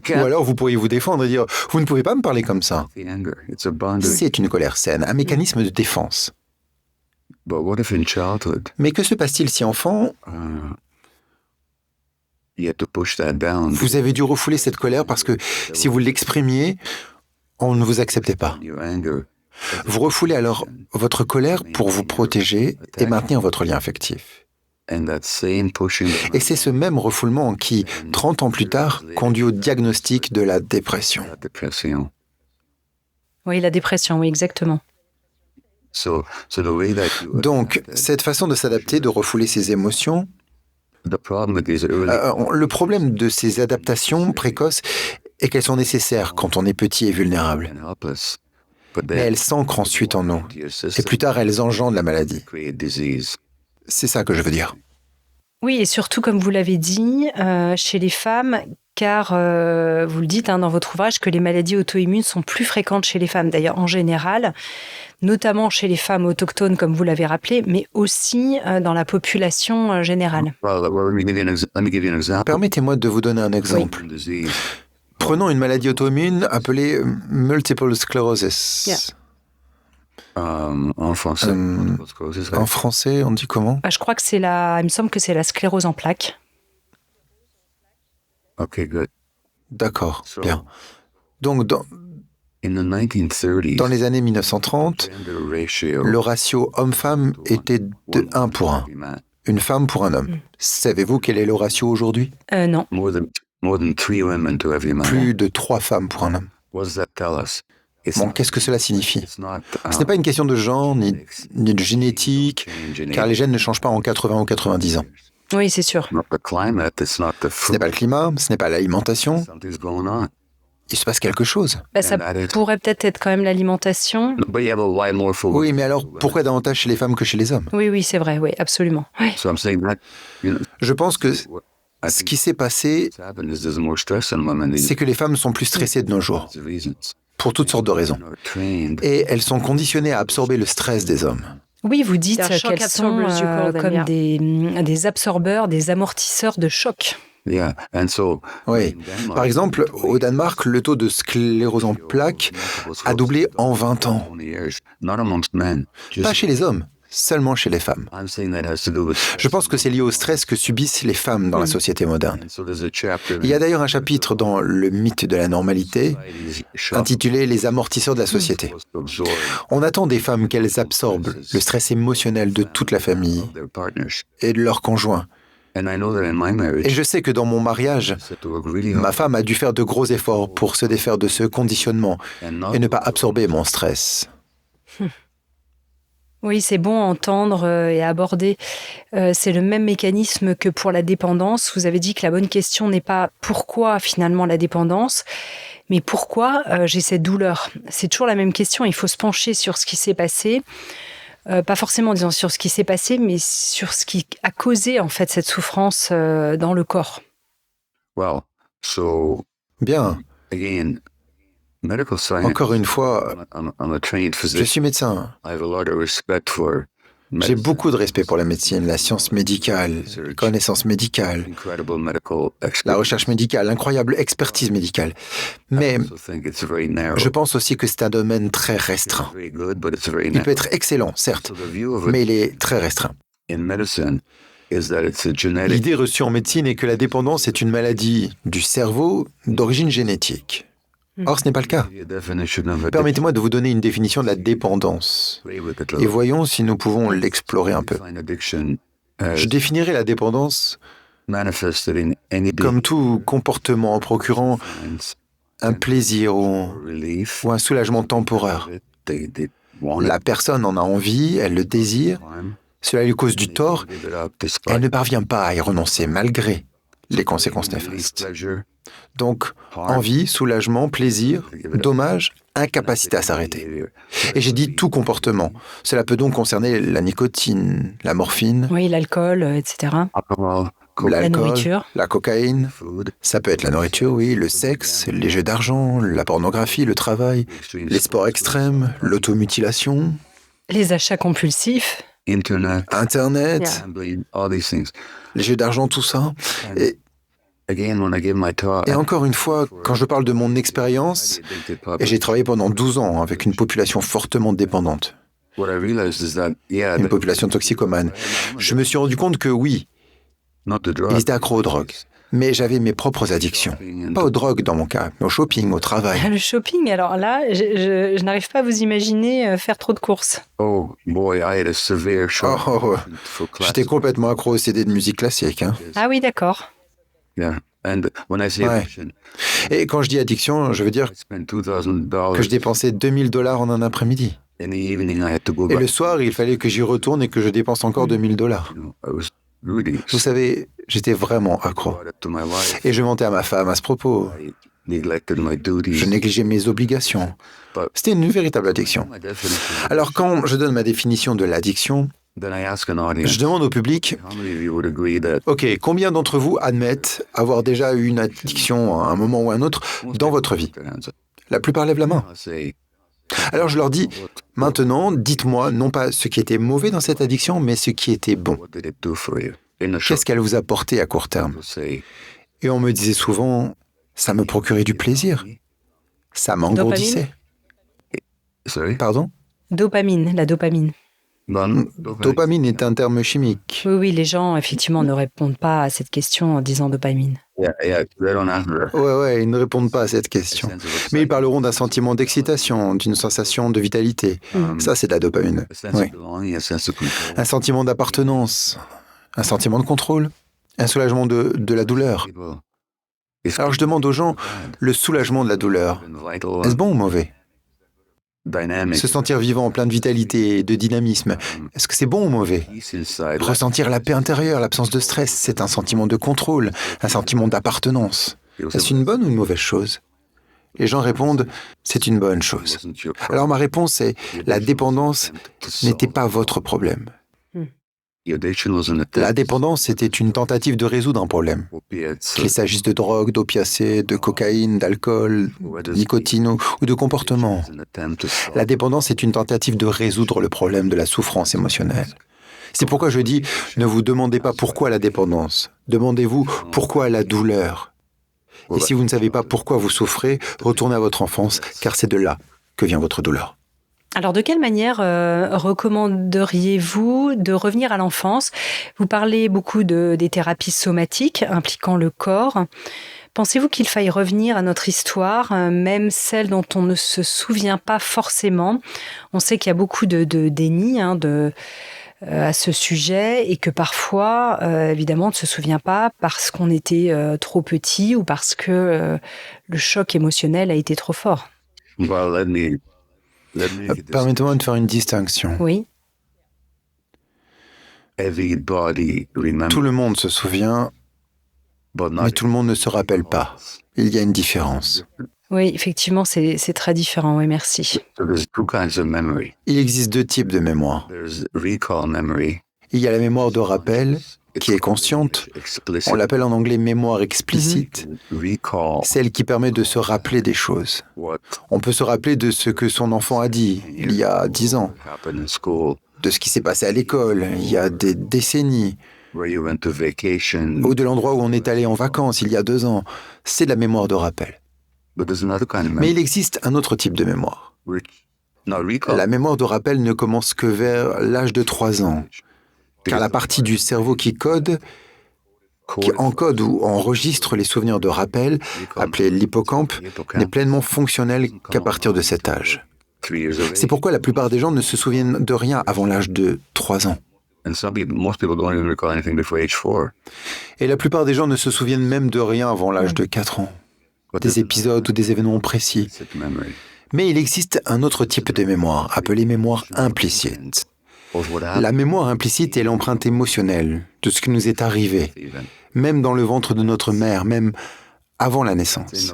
alors vous pourriez vous défendre et dire « Vous ne pouvez pas me parler comme ça ». C'est une colère saine, un mécanisme de défense. Mais que se passe-t-il si enfant, vous avez dû refouler cette colère parce que si vous l'exprimiez, on ne vous acceptait pas. Vous refoulez alors votre colère pour vous protéger et maintenir votre lien affectif. Et c'est ce même refoulement qui, 30 ans plus tard, conduit au diagnostic de la dépression. Oui, la dépression, oui, exactement. Donc, cette façon de s'adapter, de refouler ses émotions, le problème de ces adaptations précoces est qu'elles sont nécessaires quand on est petit et vulnérable. Mais elles s'ancrent ensuite en nous. Et plus tard, elles engendrent la maladie. C'est ça que je veux dire. Oui, et surtout, comme vous l'avez dit, chez les femmes, car vous le dites dans votre ouvrage, que les maladies auto-immunes sont plus fréquentes chez les femmes, d'ailleurs en général, notamment chez les femmes autochtones, comme vous l'avez rappelé, mais aussi dans la population générale. Permettez-moi de vous donner un exemple. Oui. Prenons une maladie auto-immune appelée multiple sclerosis. En français, on dit comment? Je crois que il me semble que c'est la sclérose en plaques. D'accord, bien. Donc, dans les années 1930, le ratio homme-femme était de 1 pour 1. Une femme pour un homme. Savez-vous quel est le ratio aujourd'hui? Non. Plus de 3 femmes pour un homme. Bon, qu'est-ce que cela signifie? Ce n'est pas une question de genre, ni de génétique, car les gènes ne changent pas en 80 ou 90 ans. Oui, c'est sûr. Ce n'est pas le climat, ce n'est pas l'alimentation. Il se passe quelque chose. Ça pourrait peut-être être quand même l'alimentation. Oui, mais alors pourquoi davantage chez les femmes que chez les hommes? Oui, c'est vrai, oui, absolument. Oui. Je pense que ce qui s'est passé, c'est que les femmes sont plus stressées de nos jours, pour toutes sortes de raisons. Et elles sont conditionnées à absorber le stress des hommes. Oui, vous dites qu'elles sont comme des absorbeurs, des amortisseurs de choc. Oui. Par exemple, au Danemark, le taux de sclérose en plaques a doublé en 20 ans. Pas chez les hommes, seulement chez les femmes. Je pense que c'est lié au stress que subissent les femmes dans la société moderne. Il y a d'ailleurs un chapitre dans Le mythe de la normalité, intitulé « Les amortisseurs de la société ». On attend des femmes qu'elles absorbent le stress émotionnel de toute la famille et de leur conjoint. Et je sais que dans mon mariage, ma femme a dû faire de gros efforts pour se défaire de ce conditionnement et ne pas absorber mon stress. Oui, c'est bon à entendre et à aborder. C'est le même mécanisme que pour la dépendance. Vous avez dit que la bonne question n'est pas pourquoi finalement la dépendance, mais pourquoi j'ai cette douleur. C'est toujours la même question. Il faut se pencher sur ce qui s'est passé. Pas forcément disons sur ce qui s'est passé, mais sur ce qui a causé en fait cette souffrance dans le corps. Bien. Encore une fois, je suis médecin. J'ai beaucoup de respect pour la médecine, la science médicale, les connaissances médicales, la recherche médicale, l'incroyable expertise médicale. Mais je pense aussi que c'est un domaine très restreint. Il peut être excellent, certes, mais il est très restreint. L'idée reçue en médecine est que la dépendance est une maladie du cerveau d'origine génétique. Or, ce n'est pas le cas. Permettez-moi de vous donner une définition de la dépendance. Et voyons si nous pouvons l'explorer un peu. Je définirai la dépendance comme tout comportement en procurant un plaisir ou un soulagement temporaire. La personne en a envie, elle le désire, cela lui cause du tort, et elle ne parvient pas à y renoncer malgré les conséquences néfastes. Donc, envie, soulagement, plaisir, dommage, incapacité à s'arrêter. Et j'ai dit tout comportement. Cela peut donc concerner la nicotine, la morphine, oui, l'alcool, etc. La nourriture. la cocaïne. Ça peut être la nourriture, oui, le sexe, les jeux d'argent, la pornographie, le travail, les sports extrêmes, l'automutilation, Les achats compulsifs. Internet, les jeux d'argent, tout ça. Et encore une fois, quand je parle de mon expérience, et j'ai travaillé pendant 12 ans avec une population fortement dépendante, une population toxicomane, je me suis rendu compte que oui, ils étaient accros aux drogues. Mais j'avais mes propres addictions. Pas aux drogues dans mon cas, mais au shopping, au travail. Le shopping, alors là, je n'arrive pas à vous imaginer faire trop de courses. J'étais complètement accro au CD de musique classique. Hein. Ah oui, d'accord. Ouais. Et quand je dis addiction, je veux dire que je dépensais $2000 en un après-midi. Et le soir, il fallait que j'y retourne et que je dépense encore $2000. Vous savez, j'étais vraiment accro. Et je mentais à ma femme à ce propos. Je négligeais mes obligations. C'était une véritable addiction. Alors quand je donne ma définition de l'addiction, je demande au public, ok, combien d'entre vous admettent avoir déjà eu une addiction à un moment ou à un autre dans votre vie? La plupart lèvent la main. Alors je leur dis, maintenant, dites-moi non pas ce qui était mauvais dans cette addiction, mais ce qui était bon. Qu'est-ce qu'elle vous a apporté à court terme? Et on me disait souvent, ça me procurait du plaisir. Ça m'engourdissait. Pardon? Dopamine, la dopamine. Dopamine est un terme chimique. Oui, les gens, effectivement, ne répondent pas à cette question en disant dopamine. Ouais, ils ne répondent pas à cette question. Mais ils parleront d'un sentiment d'excitation, d'une sensation de vitalité. Ça, c'est de la dopamine. Oui. Un sentiment d'appartenance, un sentiment de contrôle, un soulagement de la douleur. Alors je demande aux gens, le soulagement de la douleur, est-ce bon ou mauvais? Se sentir vivant, plein de vitalité et de dynamisme, est-ce que c'est bon ou mauvais? Ressentir la paix intérieure, l'absence de stress, c'est un sentiment de contrôle, un sentiment d'appartenance. Est-ce une bonne ou une mauvaise chose? Les gens répondent, c'est une bonne chose. Alors ma réponse est, la dépendance n'était pas votre problème. La dépendance était une tentative de résoudre un problème. Qu'il s'agisse de drogue, d'opiacés, de cocaïne, d'alcool, de nicotine ou de comportement. La dépendance est une tentative de résoudre le problème de la souffrance émotionnelle. C'est pourquoi je dis, ne vous demandez pas pourquoi la dépendance. Demandez-vous pourquoi la douleur. Et si vous ne savez pas pourquoi vous souffrez, retournez à votre enfance, car c'est de là que vient votre douleur. Alors, de quelle manière recommanderiez-vous de revenir à l'enfance? Vous parlez beaucoup des thérapies somatiques impliquant le corps. Pensez-vous qu'il faille revenir à notre histoire, même celle dont on ne se souvient pas forcément? On sait qu'il y a beaucoup de déni à ce sujet et que parfois, évidemment, on ne se souvient pas parce qu'on était trop petit ou parce que le choc émotionnel a été trop fort. Permettez-moi de faire une distinction. Oui. Tout le monde se souvient, mais tout le monde ne se rappelle pas. Il y a une différence. Oui, effectivement, c'est très différent. Oui, merci. Il existe deux types de mémoire. Il y a la mémoire de rappel, qui est consciente. On l'appelle en anglais mémoire explicite, celle qui permet de se rappeler des choses. On peut se rappeler de ce que son enfant a dit il y a 10 ans, de ce qui s'est passé à l'école il y a des décennies, ou de l'endroit où on est allé en vacances il y a 2 ans. C'est de la mémoire de rappel. Mais il existe un autre type de mémoire. La mémoire de rappel ne commence que vers l'âge de 3 ans. Car la partie du cerveau qui encode ou enregistre les souvenirs de rappel, appelée l'hippocampe, n'est pleinement fonctionnelle qu'à partir de cet âge. C'est pourquoi la plupart des gens ne se souviennent de rien avant l'âge de 3 ans. Et la plupart des gens ne se souviennent même de rien avant l'âge de 4 ans, des épisodes ou des événements précis. Mais il existe un autre type de mémoire, appelée mémoire implicite. La mémoire implicite est l'empreinte émotionnelle de ce qui nous est arrivé, même dans le ventre de notre mère, même avant la naissance.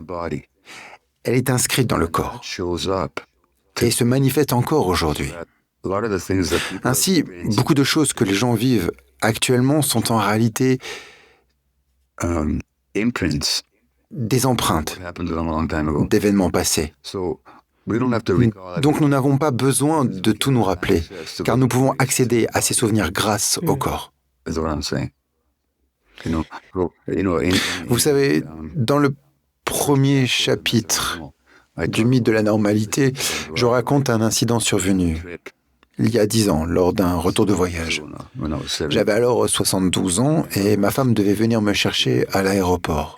elle est inscrite dans le corps et se manifeste encore aujourd'hui. Ainsi, beaucoup de choses que les gens vivent actuellement sont en réalité des empreintes d'événements passés. Donc nous n'avons pas besoin de tout nous rappeler, car nous pouvons accéder à ces souvenirs grâce au corps. Vous savez, dans le premier chapitre du mythe de la normalité, je raconte un incident survenu il y a 10 ans, lors d'un retour de voyage. J'avais alors 72 ans et ma femme devait venir me chercher à l'aéroport.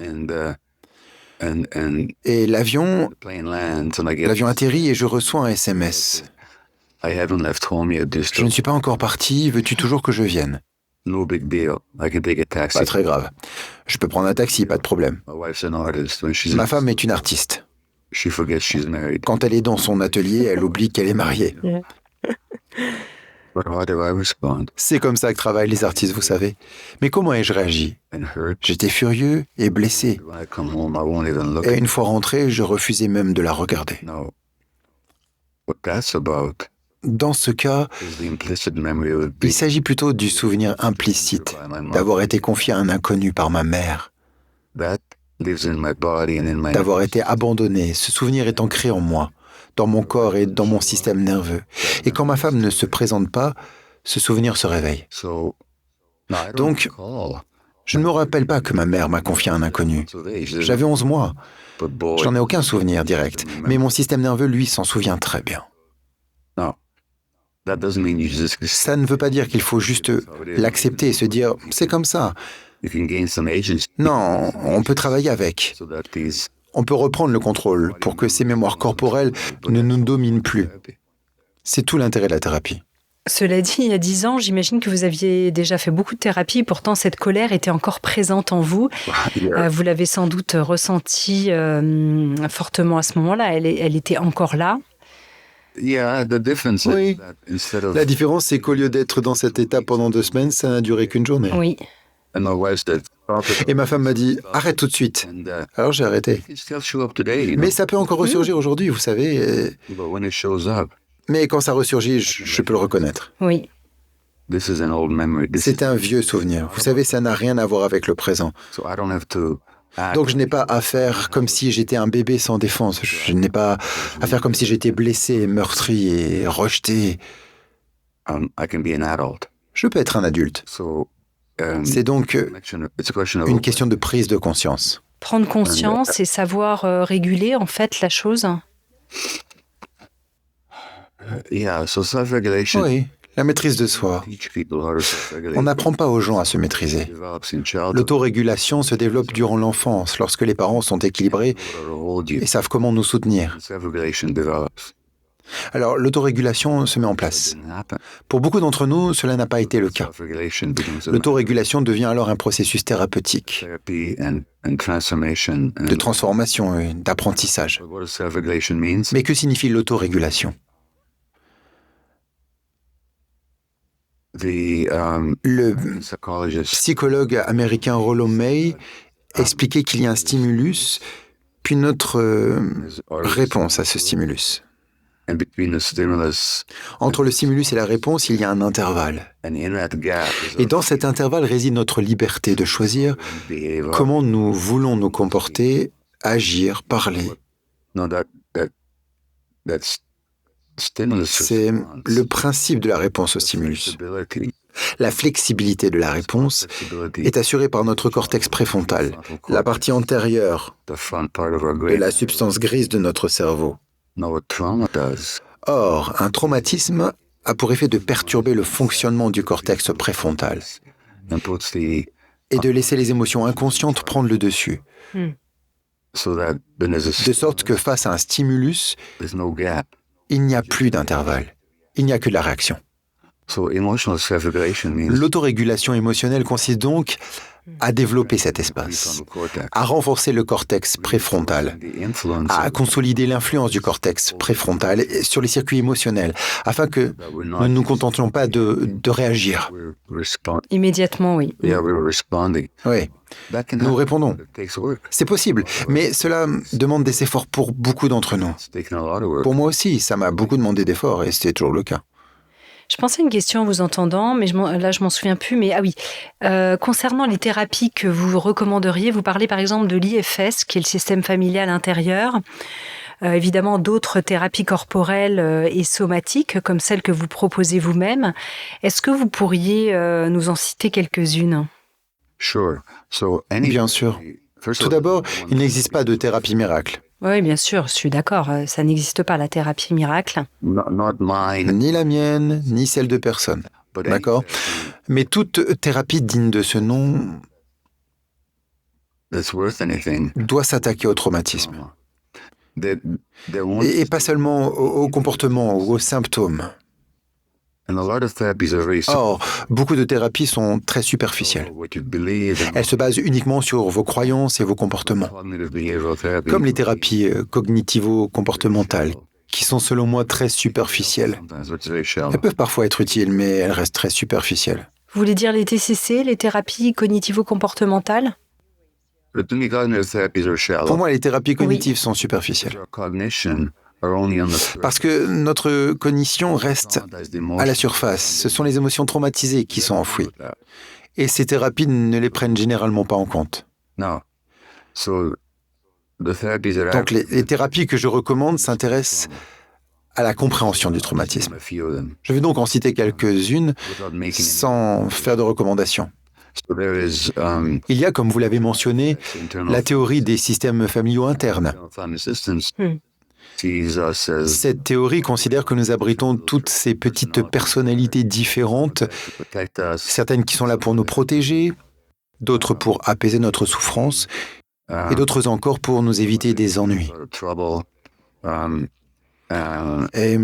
Et l'avion atterrit et je reçois un SMS. Je ne suis pas encore parti, veux-tu toujours que je vienne? Pas très grave. Je peux prendre un taxi, pas de problème. Ma femme est une artiste. Quand elle est dans son atelier, elle oublie qu'elle est mariée. C'est comme ça que travaillent les artistes, vous savez. Mais comment ai-je réagi? J'étais furieux et blessé. Et une fois rentré, je refusais même de la regarder. Dans ce cas, il s'agit plutôt du souvenir implicite d'avoir été confié à un inconnu par ma mère, d'avoir été abandonné. Ce souvenir est ancré en moi, dans mon corps et dans mon système nerveux. Et quand ma femme ne se présente pas, ce souvenir se réveille. Donc, je ne me rappelle pas que ma mère m'a confié à un inconnu. J'avais 11 mois. J'en ai aucun souvenir direct, mais mon système nerveux, lui, s'en souvient très bien. Ça ne veut pas dire qu'il faut juste l'accepter et se dire « c'est comme ça ». Non, on peut travailler avec. On peut reprendre le contrôle pour que ces mémoires corporelles ne nous dominent plus. C'est tout l'intérêt de la thérapie. Cela dit, il y a 10 ans, j'imagine que vous aviez déjà fait beaucoup de thérapie, pourtant cette colère était encore présente en vous. Vous l'avez sans doute ressentie fortement à ce moment-là, elle était encore là. Oui. La différence, c'est qu'au lieu d'être dans cet état pendant 2 semaines, ça n'a duré qu'une journée. Oui. Et ma femme m'a dit « arrête tout de suite ». Alors j'ai arrêté. Mais ça peut encore ressurgir aujourd'hui, vous savez. Mais quand ça ressurgit, je peux le reconnaître. Oui. C'est un vieux souvenir. Vous savez, ça n'a rien à voir avec le présent. Donc je n'ai pas à faire comme si j'étais un bébé sans défense. Je n'ai pas à faire comme si j'étais blessé, meurtri et rejeté. Je peux être un adulte. C'est donc une question de prise de conscience. Prendre conscience et savoir réguler en fait la chose. Oui, la maîtrise de soi. On n'apprend pas aux gens à se maîtriser. L'autorégulation se développe durant l'enfance, lorsque les parents sont équilibrés et savent comment nous soutenir. Alors, l'autorégulation se met en place. Pour beaucoup d'entre nous, cela n'a pas été le cas. L'autorégulation devient alors un processus thérapeutique, de transformation et d'apprentissage. Mais que signifie l'autorégulation? Le psychologue américain Rollo May expliquait qu'il y a un stimulus, puis notre réponse à ce stimulus. Entre le stimulus et la réponse, il y a un intervalle. Et dans cet intervalle réside notre liberté de choisir comment nous voulons nous comporter, agir, parler. C'est le principe de la réponse au stimulus. La flexibilité de la réponse est assurée par notre cortex préfrontal, la partie antérieure de la substance grise de notre cerveau. Or, un traumatisme a pour effet de perturber le fonctionnement du cortex préfrontal et de laisser les émotions inconscientes prendre le dessus. De sorte que face à un stimulus, il n'y a plus d'intervalle, il n'y a que de la réaction. L'autorégulation émotionnelle consiste donc à développer cet espace, à renforcer le cortex préfrontal, à consolider l'influence du cortex préfrontal sur les circuits émotionnels, afin que nous ne nous contentions pas de réagir. Immédiatement, oui. Oui, nous répondons. C'est possible, mais cela demande des efforts pour beaucoup d'entre nous. Pour moi aussi, ça m'a beaucoup demandé d'efforts et c'était toujours le cas. Je pensais à une question en vous entendant, mais là, je m'en souviens plus. Mais ah oui, concernant les thérapies que vous recommanderiez, vous parlez par exemple de l'IFS, qui est le système familial intérieur. Évidemment, d'autres thérapies corporelles et somatiques, comme celles que vous proposez vous-même. Est-ce que vous pourriez nous en citer quelques-unes ? Bien sûr. Tout d'abord, il n'existe pas de thérapie miracle. Oui, bien sûr, je suis d'accord. Ça n'existe pas, la thérapie miracle. Ni la mienne, ni celle de personne. D'accord ? Mais toute thérapie digne de ce nom doit s'attaquer au traumatisme. Et pas seulement au comportement ou aux symptômes. Or, beaucoup de thérapies sont très superficielles. Elles se basent uniquement sur vos croyances et vos comportements, comme les thérapies cognitivo-comportementales, qui sont selon moi très superficielles. Elles peuvent parfois être utiles, mais elles restent très superficielles. Vous voulez dire les TCC, les thérapies cognitivo-comportementales ? Pour moi, les thérapies cognitives sont superficielles. Parce que notre cognition reste à la surface. Ce sont les émotions traumatisées qui sont enfouies. Et ces thérapies ne les prennent généralement pas en compte. Donc les thérapies que je recommande s'intéressent à la compréhension du traumatisme. Je vais donc en citer quelques-unes sans faire de recommandations. Il y a, comme vous l'avez mentionné, la théorie des systèmes familiaux internes. Cette théorie considère que nous abritons toutes ces petites personnalités différentes, certaines qui sont là pour nous protéger, d'autres pour apaiser notre souffrance, et d'autres encore pour nous éviter des ennuis. Et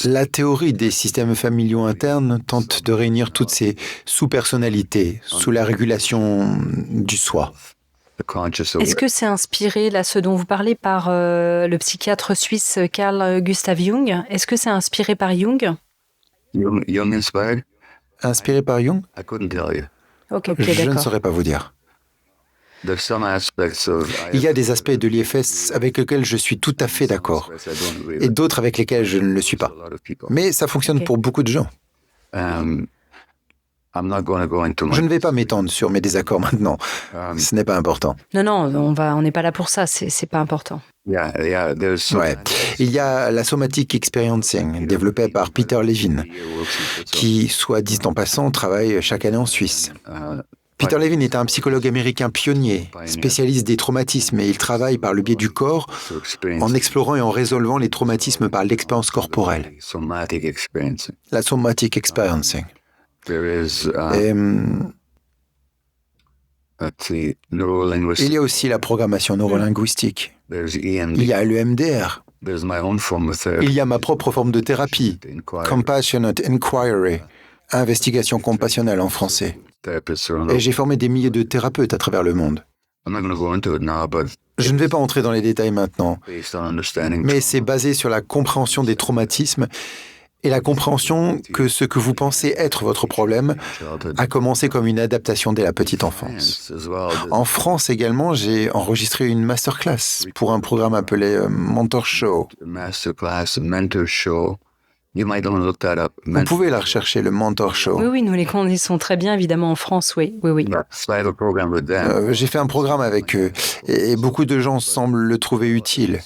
la théorie des systèmes familiaux internes tente de réunir toutes ces sous-personnalités sous la régulation du soi. Est-ce que c'est inspiré, là, ce dont vous parlez, par le psychiatre suisse Carl Gustav Jung ? Est-ce que c'est inspiré par Jung ? Inspiré par Jung ? Ok, Je ne d'accord. saurais pas vous dire. Il y a des aspects de l'IFS avec lesquels je suis tout à fait d'accord, et d'autres avec lesquels je ne le suis pas. Mais ça fonctionne pour beaucoup de gens. Je ne vais pas m'étendre sur mes désaccords maintenant. Ce n'est pas important. Non, on n'est pas là pour ça, c'est pas important. Ouais. Il y a la somatic experiencing, développée par Peter Levine, qui, soit dit en passant, travaille chaque année en Suisse. Peter Levine est un psychologue américain pionnier, spécialiste des traumatismes, et il travaille par le biais du corps en explorant et en résolvant les traumatismes par l'expérience corporelle. La somatic experiencing. Et, il y a aussi la programmation neurolinguistique. Il y a l'EMDR. Il y a ma propre forme de thérapie, Compassionate Inquiry, investigation compassionnelle en français. Et j'ai formé des milliers de thérapeutes à travers le monde. Je ne vais pas entrer dans les détails maintenant, mais c'est basé sur la compréhension des traumatismes et la compréhension que ce que vous pensez être votre problème a commencé comme une adaptation dès la petite enfance. En France également, j'ai enregistré une masterclass pour un programme appelé Mentor Show. Vous pouvez la rechercher, le Mentor Show. Oui, nous les connaissons très bien, évidemment, en France, oui. J'ai fait un programme avec eux, et beaucoup de gens semblent le trouver utile.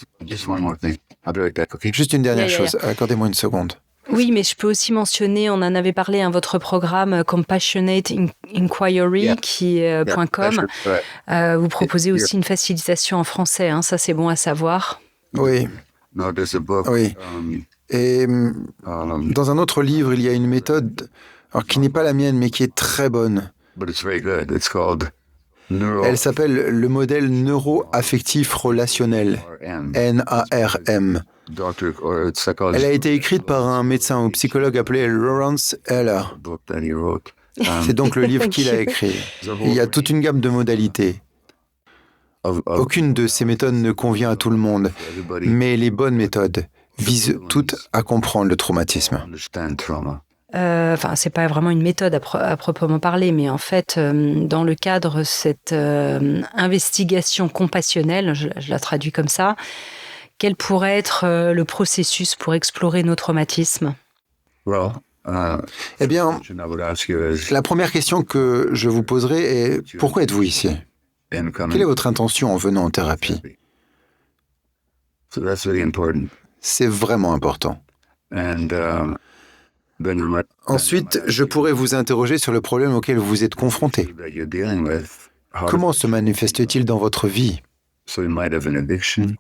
Juste une dernière chose, accordez-moi une seconde. Oui, mais je peux aussi mentionner, on en avait parlé, votre programme Compassionate Inquiry, qui est .com. Vous proposez aussi une facilitation en français, ça c'est bon à savoir. Oui. Oui. Et dans un autre livre, il y a une méthode qui n'est pas la mienne, mais qui est très bonne. Elle s'appelle le modèle neuro-affectif relationnel, NARM. Elle a été écrite par un médecin ou psychologue appelé Lawrence Heller. C'est donc le livre qu'il a écrit. Il y a toute une gamme de modalités. Aucune de ces méthodes ne convient à tout le monde, mais les bonnes méthodes visent toutes à comprendre le traumatisme. C'est pas vraiment une méthode à proprement parler, mais en fait, dans le cadre de cette investigation compassionnelle, je la traduis comme ça, quel pourrait être le processus pour explorer nos traumatismes ? Eh bien, la première question que je vous poserai est « Pourquoi êtes-vous ici ? Quelle est votre intention en venant en thérapie ?» C'est vraiment important. Ensuite, je pourrais vous interroger sur le problème auquel vous êtes confronté. Comment se manifeste-t-il dans votre vie ?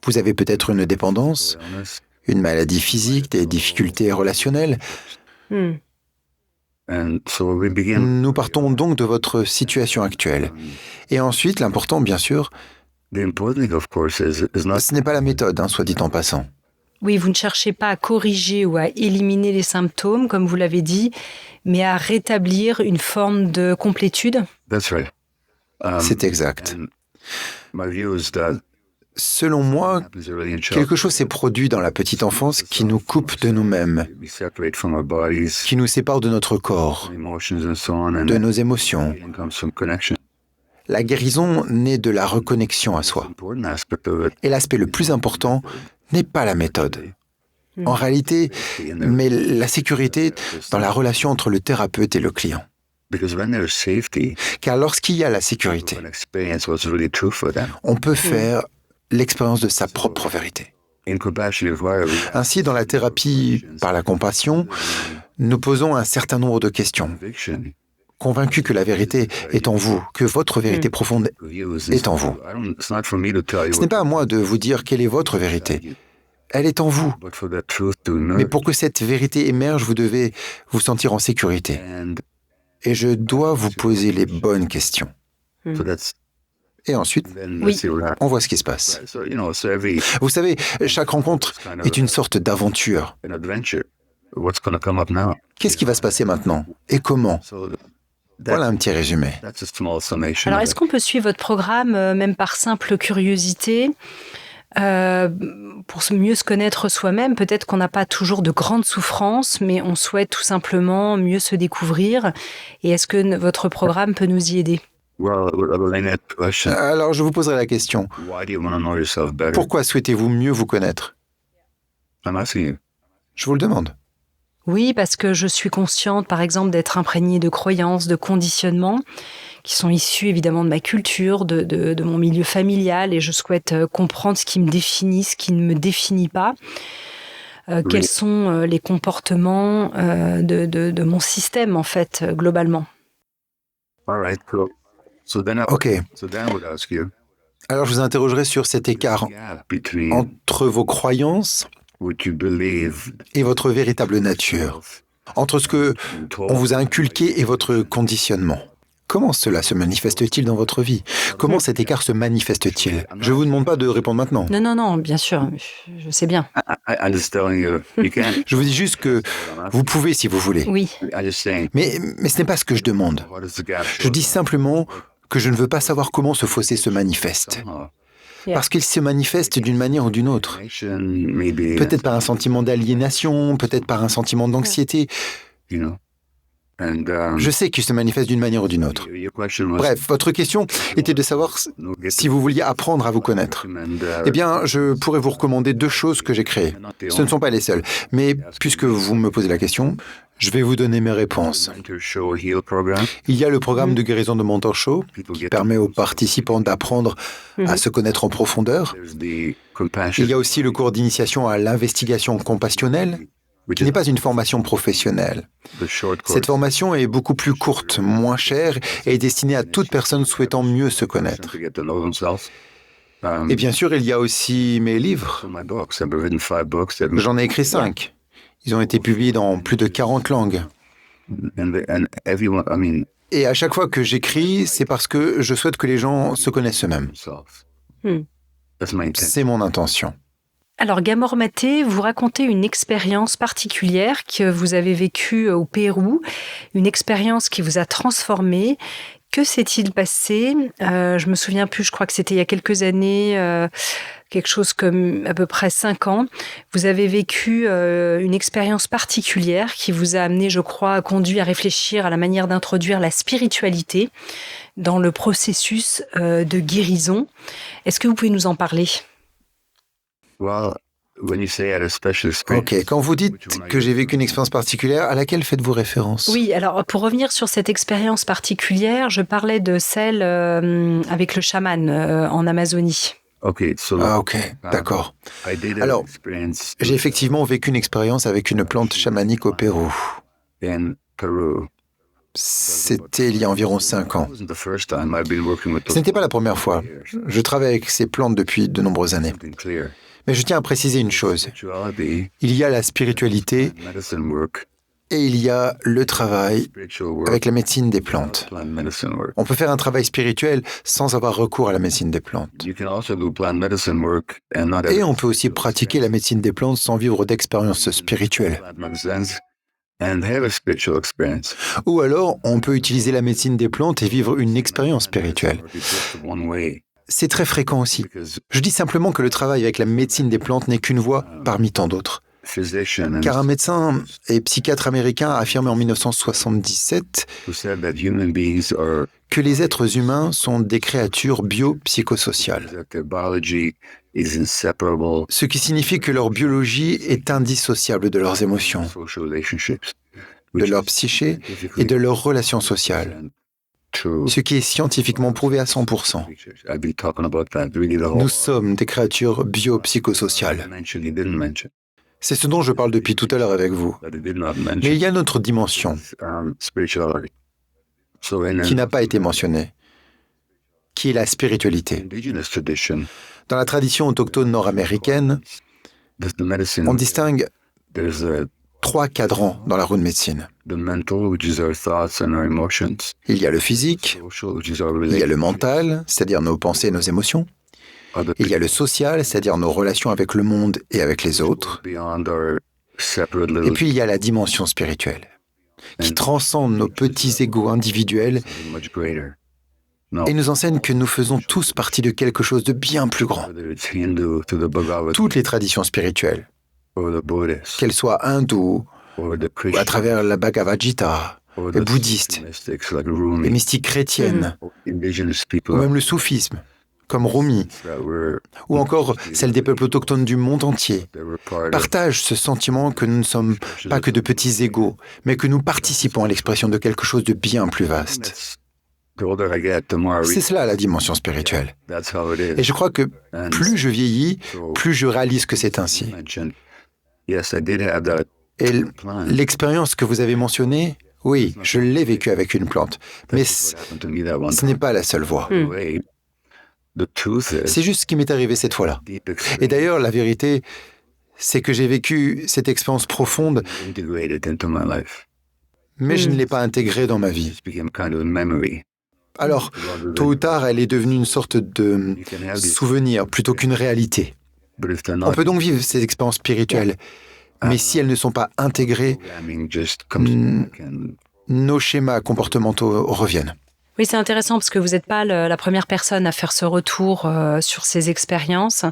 Vous avez peut-être une dépendance, une maladie physique, des difficultés relationnelles. Nous partons donc de votre situation actuelle. Et ensuite, l'important, bien sûr, ce n'est pas la méthode, soit dit en passant. Oui, vous ne cherchez pas à corriger ou à éliminer les symptômes, comme vous l'avez dit, mais à rétablir une forme de complétude. C'est exact. Selon moi, quelque chose s'est produit dans la petite enfance qui nous coupe de nous-mêmes, qui nous sépare de notre corps, de nos émotions. La guérison naît de la reconnexion à soi. Et l'aspect le plus important n'est pas la méthode. En réalité, mais la sécurité dans la relation entre le thérapeute et le client. Car lorsqu'il y a la sécurité, on peut faire l'expérience de sa propre vérité. Ainsi, dans la thérapie par la compassion, nous posons un certain nombre de questions, convaincus que la vérité est en vous, que votre vérité profonde est en vous. Ce n'est pas à moi de vous dire quelle est votre vérité. Elle est en vous. Mais pour que cette vérité émerge, vous devez vous sentir en sécurité. Et je dois vous poser les bonnes questions. Et ensuite, on voit ce qui se passe. Vous savez, chaque rencontre est une sorte d'aventure. Qu'est-ce qui va se passer maintenant? Et comment? Voilà un petit résumé. Alors, est-ce qu'on peut suivre votre programme, même par simple curiosité, pour mieux se connaître soi-même? Peut-être qu'on n'a pas toujours de grandes souffrances, mais on souhaite tout simplement mieux se découvrir. Et est-ce que votre programme peut nous y aider? Alors, je vous poserai la question. Pourquoi souhaitez-vous mieux vous connaître? Je vous le demande. Oui, parce que je suis consciente, par exemple, d'être imprégnée de croyances, de conditionnements qui sont issus évidemment de ma culture, de mon milieu familial, et je souhaite comprendre ce qui me définit, ce qui ne me définit pas. Quels sont les comportements de mon système, en fait, globalement. Ok. Alors, je vous interrogerai sur cet écart entre vos croyances et votre véritable nature, entre ce que on vous a inculqué et votre conditionnement. Comment cela se manifeste-t-il dans votre vie? Comment cet écart se manifeste-t-il? Je ne vous demande pas de répondre maintenant. Non, bien sûr, je sais bien. Je vous dis juste que vous pouvez si vous voulez. Oui. Mais ce n'est pas ce que je demande. Je dis simplement que je ne veux pas savoir comment ce fossé se manifeste. Parce qu'il se manifeste d'une manière ou d'une autre. Peut-être par un sentiment d'aliénation, peut-être par un sentiment d'anxiété. Je sais qu'il se manifeste d'une manière ou d'une autre. Bref, votre question était de savoir si vous vouliez apprendre à vous connaître. Eh bien, je pourrais vous recommander 2 choses que j'ai créées. Ce ne sont pas les seules. Mais puisque vous me posez la question, je vais vous donner mes réponses. Il y a le programme de guérison de Mentor Show, qui permet aux participants d'apprendre à se connaître en profondeur. Il y a aussi le cours d'initiation à l'investigation compassionnelle, qui n'est pas une formation professionnelle. Cette formation est beaucoup plus courte, moins chère et est destinée à toute personne souhaitant mieux se connaître. Et bien sûr, il y a aussi mes livres. J'en ai écrit 5. Ils ont été publiés dans plus de 40 langues. Et à chaque fois que j'écris, c'est parce que je souhaite que les gens se connaissent eux-mêmes. C'est mon intention. Alors, Gamor Maté, vous racontez une expérience particulière que vous avez vécue au Pérou, une expérience qui vous a transformé. Que s'est-il passé ? Je me souviens plus, je crois que c'était il y a quelques années, quelque chose comme à peu près 5 ans. Vous avez vécu une expérience particulière qui vous a amené, je crois, conduit à réfléchir à la manière d'introduire la spiritualité dans le processus de guérison. Est-ce que vous pouvez nous en parler ? Ok, quand vous dites que j'ai vécu une expérience particulière, à laquelle faites-vous référence ? Oui, alors pour revenir sur cette expérience particulière, je parlais de celle avec le chaman en Amazonie. Ah ok, d'accord. Alors, j'ai effectivement vécu une expérience avec une plante chamanique au Pérou. C'était il y a environ 5 ans. Ce n'était pas la première fois. Je travaille avec ces plantes depuis de nombreuses années. Mais je tiens à préciser une chose. Il y a la spiritualité et il y a le travail avec la médecine des plantes. On peut faire un travail spirituel sans avoir recours à la médecine des plantes. Et on peut aussi pratiquer la médecine des plantes sans vivre d'expérience spirituelle. Ou alors, on peut utiliser la médecine des plantes et vivre une expérience spirituelle. C'est très fréquent aussi. Je dis simplement que le travail avec la médecine des plantes n'est qu'une voie parmi tant d'autres. Car un médecin et psychiatre américain a affirmé en 1977 que les êtres humains sont des créatures biopsychosociales. Ce qui signifie que leur biologie est indissociable de leurs émotions, de leur psyché et de leurs relations sociales. Ce qui est scientifiquement prouvé à 100%. Nous sommes des créatures biopsychosociales. C'est ce dont je parle depuis tout à l'heure avec vous. Mais il y a une autre dimension qui n'a pas été mentionnée, qui est la spiritualité. Dans la tradition autochtone nord-américaine, on distingue 3 cadrans dans la roue de médecine. Il y a le physique, il y a le mental, c'est-à-dire nos pensées et nos émotions. Il y a le social, c'est-à-dire nos relations avec le monde et avec les autres. Et puis il y a la dimension spirituelle, qui transcende nos petits égos individuels et nous enseigne que nous faisons tous partie de quelque chose de bien plus grand. Toutes les traditions spirituelles, qu'elles soient hindoues, ou à travers la Bhagavad Gita, les bouddhistes, les mystiques chrétiennes, ou même le soufisme, comme Rumi, ou encore celle des peuples autochtones du monde entier, partagent ce sentiment que nous ne sommes pas que de petits égos, mais que nous participons à l'expression de quelque chose de bien plus vaste. C'est cela la dimension spirituelle. Et je crois que plus je vieillis, plus je réalise que c'est ainsi. Et l'expérience que vous avez mentionnée, oui, je l'ai vécue avec une plante, mais ce n'est pas la seule voie. C'est juste ce qui m'est arrivé cette fois-là. Et d'ailleurs, la vérité, c'est que j'ai vécu cette expérience profonde, mais je ne l'ai pas intégrée dans ma vie. Alors, tôt ou tard, elle est devenue une sorte de souvenir plutôt qu'une réalité. On peut donc vivre ces expériences spirituelles, mais si elles ne sont pas intégrées, nos schémas comportementaux reviennent. Oui, c'est intéressant parce que vous n'êtes pas la première personne à faire ce retour sur ces expériences.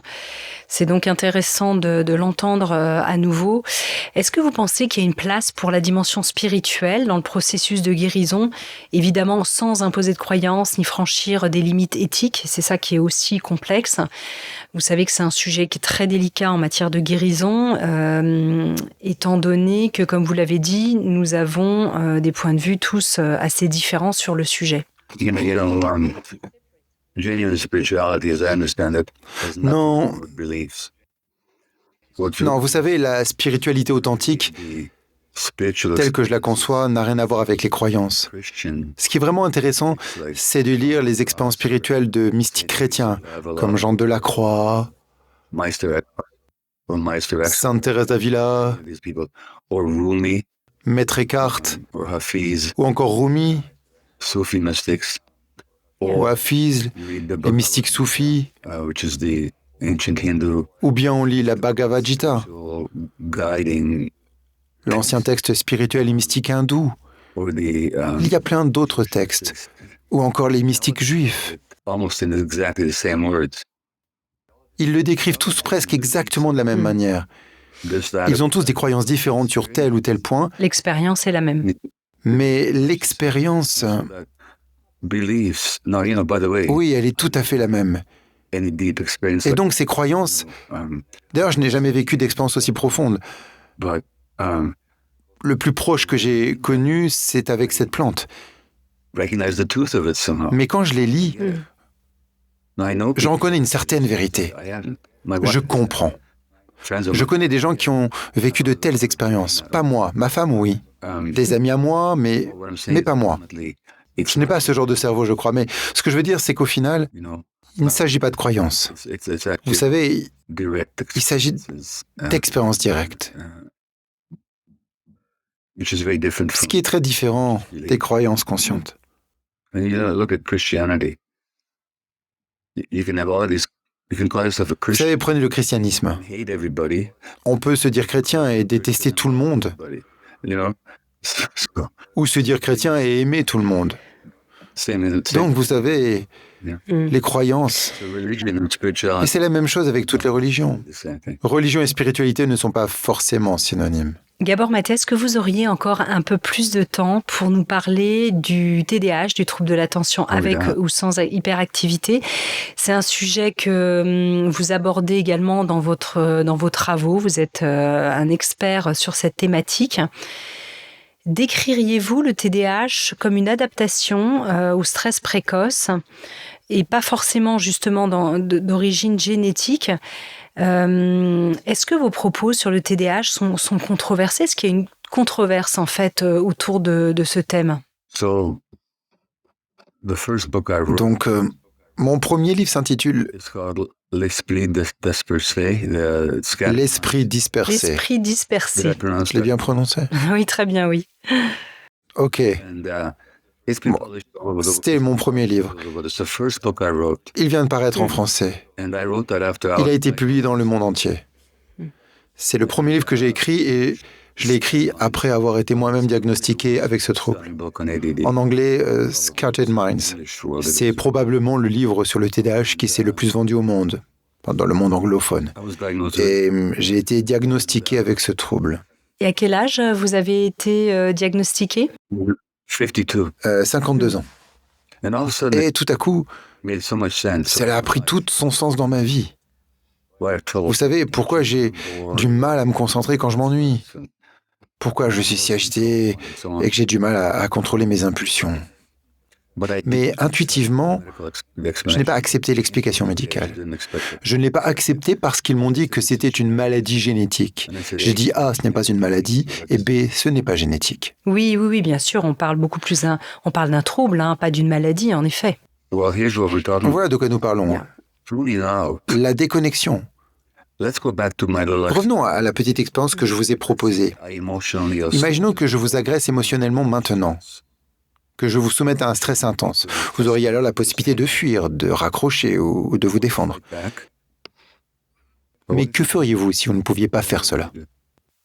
C'est donc intéressant de l'entendre à nouveau. Est-ce que vous pensez qu'il y a une place pour la dimension spirituelle dans le processus de guérison, évidemment sans imposer de croyances ni franchir des limites éthiques? C'est ça qui est aussi complexe. Vous savez que c'est un sujet qui est très délicat en matière de guérison, étant donné que, comme vous l'avez dit, nous avons des points de vue tous assez différents sur le sujet. Non, vous savez, la spiritualité authentique, telle que je la conçois, n'a rien à voir avec les croyances. Ce qui est vraiment intéressant, c'est de lire les expériences spirituelles de mystiques chrétiens, comme Jean de la Croix, Sainte Thérèse d'Avila, Maître Eckhart, ou encore Rumi, ou Hafiz, les mystiques soufis, Ou bien on lit la Bhagavad Gita, l'ancien texte spirituel et mystique hindou. Il y a plein d'autres textes, ou encore les mystiques juifs. Ils le décrivent tous presque exactement de la même manière. Ils ont tous des croyances différentes sur tel ou tel point. L'expérience est la même. Mais l'expérience, oui, elle est tout à fait la même. Et donc ces croyances, d'ailleurs je n'ai jamais vécu d'expérience aussi profonde. Le plus proche que j'ai connu, c'est avec cette plante. Mais quand je les lis, j'en reconnais une certaine vérité. Je comprends. Je connais des gens qui ont vécu de telles expériences. Pas moi, ma femme, oui. Des amis à moi, mais pas moi. Je n'ai pas ce genre de cerveau, je crois. Mais ce que je veux dire, c'est qu'au final, il ne s'agit pas de croyances. Vous savez, il s'agit d'expériences directes. Ce qui est très différent des croyances conscientes. Vous savez, prenez le christianisme. On peut se dire chrétien et détester tout le monde. Ou se dire chrétien et aimer tout le monde. Donc, vous savez, les croyances, et c'est la même chose avec toutes les religions. Religion et spiritualité ne sont pas forcément synonymes. Gabor Maté, est-ce que vous auriez encore un peu plus de temps pour nous parler du TDAH, du trouble de l'attention avec ou sans hyperactivité? C'est un sujet que vous abordez également dans vos travaux. Vous êtes un expert sur cette thématique. Décririez-vous le TDAH comme une adaptation au stress précoce et pas forcément justement d'origine génétique? Est-ce que vos propos sur le TDAH sont controversés? Est-ce qu'il y a une controverse en fait autour de ce thème? Donc, mon premier livre s'intitule L'esprit dispersé. L'esprit dispersé. Je l'ai bien prononcé? Oui, très bien, oui. Ok. Bon, c'était mon premier livre. Il vient de paraître en français. Il a été publié dans le monde entier. C'est le premier livre que j'ai écrit et je l'ai écrit après avoir été moi-même diagnostiqué avec ce trouble. En anglais, Scattered Minds. C'est probablement le livre sur le TDAH qui s'est le plus vendu au monde, dans le monde anglophone. Et j'ai été diagnostiqué avec ce trouble. Et à quel âge vous avez été diagnostiqué? 52 ans. Et tout à coup, cela a pris tout son sens dans ma vie. Vous savez, pourquoi j'ai du mal à me concentrer quand je m'ennuie? Pourquoi je suis si agité et que j'ai du mal à contrôler mes impulsions? Mais intuitivement, je n'ai pas accepté l'explication médicale. Je ne l'ai pas acceptée parce qu'ils m'ont dit que c'était une maladie génétique. J'ai dit A, ce n'est pas une maladie, et B, ce n'est pas génétique. Oui, bien sûr, on parle beaucoup plus on parle d'un trouble, pas d'une maladie, en effet. Voilà de quoi nous parlons. La déconnexion. Revenons à la petite expérience que je vous ai proposée. Imaginons que je vous agresse émotionnellement maintenant, que je vous soumette à un stress intense. Vous auriez alors la possibilité de fuir, de raccrocher ou de vous défendre. Mais que feriez-vous si vous ne pouviez pas faire cela?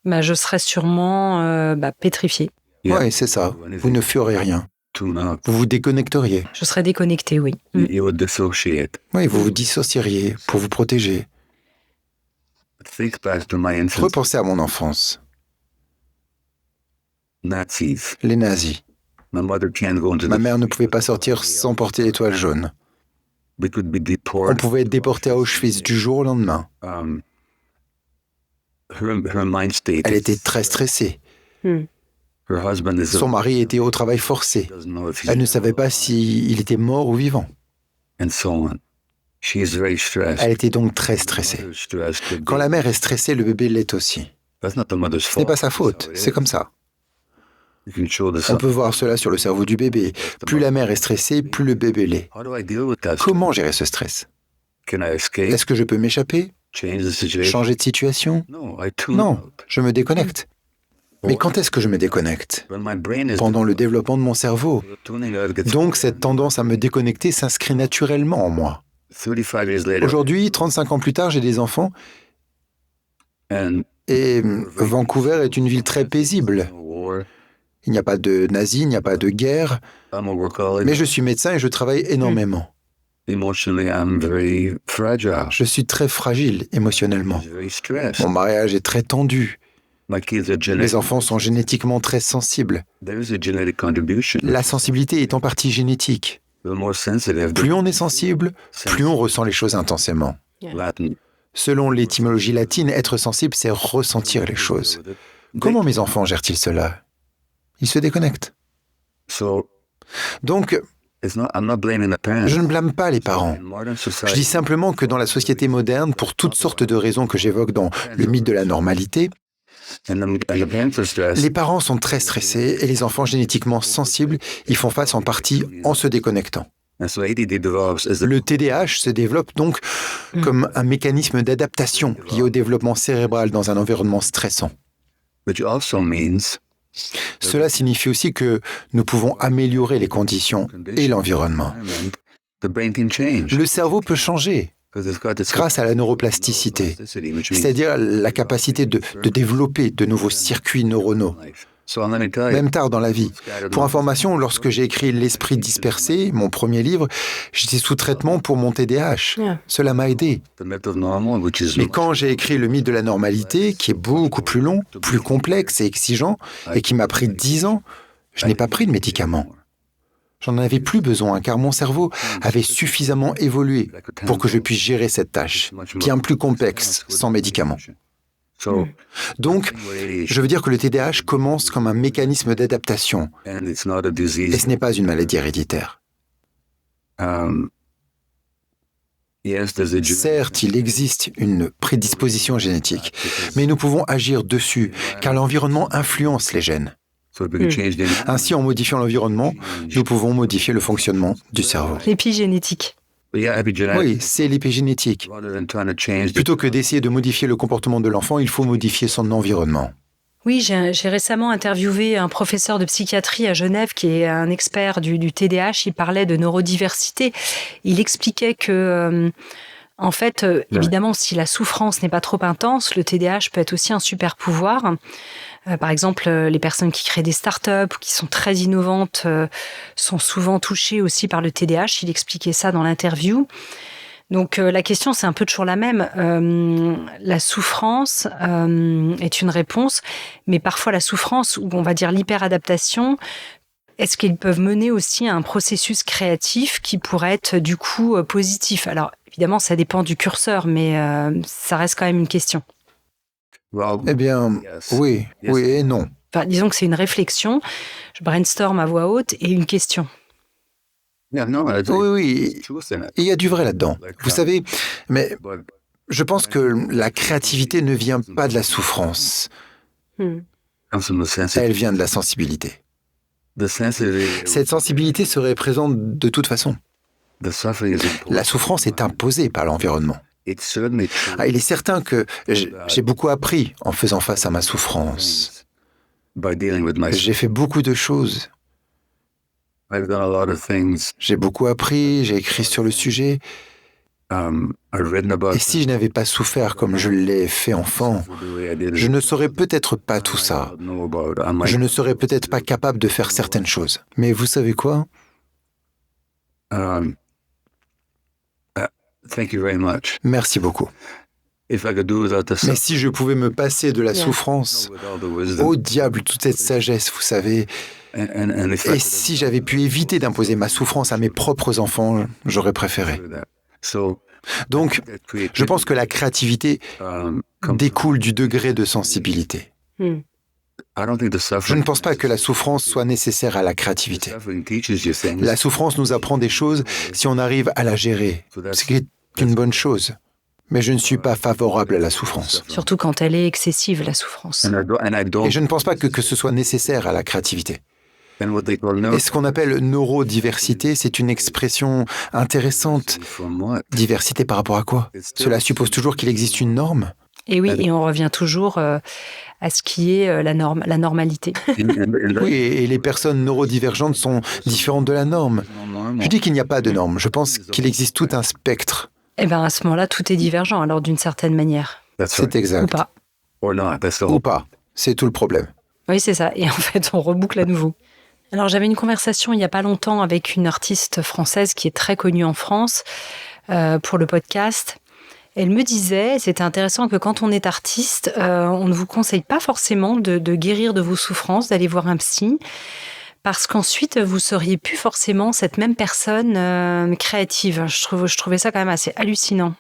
Je serais sûrement pétrifié. Oui, c'est ça. Vous ne feriez rien. Vous vous déconnecteriez. Je serais déconnecté, oui. Oui, vous vous dissocieriez pour vous protéger. Repensez à mon enfance. Les nazis. Ma mère ne pouvait pas sortir sans porter l'étoile jaune. On pouvait être déporté à Auschwitz du jour au lendemain. Elle était très stressée. Son mari était au travail forcé. Elle ne savait pas s'il était mort ou vivant. Elle était donc très stressée. Quand la mère est stressée, le bébé l'est aussi. Ce n'est pas sa faute, c'est comme ça. On peut voir cela sur le cerveau du bébé. Plus la mère est stressée, plus le bébé l'est. Comment gérer ce stress? Est-ce que je peux m'échapper? Changer de situation? Non, je me déconnecte. Mais quand est-ce que je me déconnecte? Pendant le développement de mon cerveau. Donc cette tendance à me déconnecter s'inscrit naturellement en moi. Aujourd'hui, 35 ans plus tard, j'ai des enfants et Vancouver est une ville très paisible. Il n'y a pas de nazis, il n'y a pas de guerre, mais je suis médecin et je travaille énormément. Je suis très fragile émotionnellement. Mon mariage est très tendu. Mes enfants sont génétiquement très sensibles. La sensibilité est en partie génétique. Plus on est sensible, plus on ressent les choses intensément. Selon l'étymologie latine, être sensible, c'est ressentir les choses. Comment mes enfants gèrent-ils cela? Ils se déconnectent. Donc, je ne blâme pas les parents. Je dis simplement que dans la société moderne, pour toutes sortes de raisons que j'évoque dans le mythe de la normalité, les parents sont très stressés et les enfants génétiquement sensibles y font face en partie en se déconnectant. Le TDAH se développe donc comme un mécanisme d'adaptation lié au développement cérébral dans un environnement stressant. Cela signifie aussi que nous pouvons améliorer les conditions et l'environnement. Le cerveau peut changer grâce à la neuroplasticité, c'est-à-dire la capacité de développer de nouveaux circuits neuronaux, même tard dans la vie. Pour information, lorsque j'ai écrit L'Esprit dispersé, mon premier livre, j'étais sous traitement pour mon TDAH. Cela m'a aidé. Mais quand j'ai écrit Le mythe de la normalité, qui est beaucoup plus long, plus complexe et exigeant, et qui m'a pris 10 ans, je n'ai pas pris de médicaments. J'en avais plus besoin, car mon cerveau avait suffisamment évolué pour que je puisse gérer cette tâche, bien plus complexe, sans médicaments. Donc, je veux dire que le TDAH commence comme un mécanisme d'adaptation, et ce n'est pas une maladie héréditaire. Certes, il existe une prédisposition génétique, mais nous pouvons agir dessus, car l'environnement influence les gènes. Ainsi, en modifiant l'environnement, nous pouvons modifier le fonctionnement du cerveau. L'épigénétique. Oui, c'est l'épigénétique. Plutôt que d'essayer de modifier le comportement de l'enfant, il faut modifier son environnement. Oui, j'ai récemment interviewé un professeur de psychiatrie à Genève qui est un expert du TDAH. Il parlait de neurodiversité. Il expliquait que, en fait, évidemment, si la souffrance n'est pas trop intense, le TDAH peut être aussi un super pouvoir. Par exemple, les personnes qui créent des startups ou qui sont très innovantes sont souvent touchées aussi par le TDAH. Il expliquait ça dans l'interview. Donc la question, c'est un peu toujours la même. La souffrance est une réponse, mais parfois la souffrance, ou on va dire l'hyperadaptation, est-ce qu'ils peuvent mener aussi à un processus créatif qui pourrait être du coup positif? Alors évidemment, ça dépend du curseur, mais ça reste quand même une question. Eh bien, oui et non. Enfin, disons que c'est une réflexion, je brainstorm à voix haute et une question. Oui, il y a du vrai là-dedans. Vous savez, mais je pense que la créativité ne vient pas de la souffrance. Elle vient de la sensibilité. Cette sensibilité serait présente de toute façon. La souffrance est imposée par l'environnement. Il est certain que j'ai beaucoup appris en faisant face à ma souffrance. J'ai fait beaucoup de choses. J'ai beaucoup appris, j'ai écrit sur le sujet. Et si je n'avais pas souffert comme je l'ai fait enfant, je ne saurais peut-être pas tout ça. Je ne serais peut-être pas capable de faire certaines choses. Mais vous savez quoi? Merci beaucoup. Mais si je pouvais me passer de la souffrance, au diable toute cette sagesse, vous savez, et si j'avais pu éviter d'imposer ma souffrance à mes propres enfants, j'aurais préféré. Donc, je pense que la créativité découle du degré de sensibilité. Je ne pense pas que la souffrance soit nécessaire à la créativité. La souffrance nous apprend des choses si on arrive à la gérer, ce qui est une bonne chose. Mais je ne suis pas favorable à la souffrance. Surtout quand elle est excessive, la souffrance. Et je ne pense pas que ce soit nécessaire à la créativité. Et ce qu'on appelle neurodiversité, c'est une expression intéressante. Diversité par rapport à quoi? Cela suppose toujours qu'il existe une norme? Et oui, et on revient toujours à ce qui est la normalité. Oui, et les personnes neurodivergentes sont différentes de la norme. Je dis qu'il n'y a pas de norme, je pense qu'il existe tout un spectre. Eh bien, à ce moment-là, tout est divergent, alors d'une certaine manière. C'est exact. Ou pas. Ou pas, c'est tout le problème. Oui, c'est ça, et en fait, on reboucle à nouveau. Alors, j'avais une conversation il n'y a pas longtemps avec une artiste française qui est très connue en France pour le podcast. Elle me disait, c'était intéressant que quand on est artiste, on ne vous conseille pas forcément de guérir de vos souffrances, d'aller voir un psy, parce qu'ensuite, vous ne seriez plus forcément cette même personne créative. Je trouvais ça quand même assez hallucinant.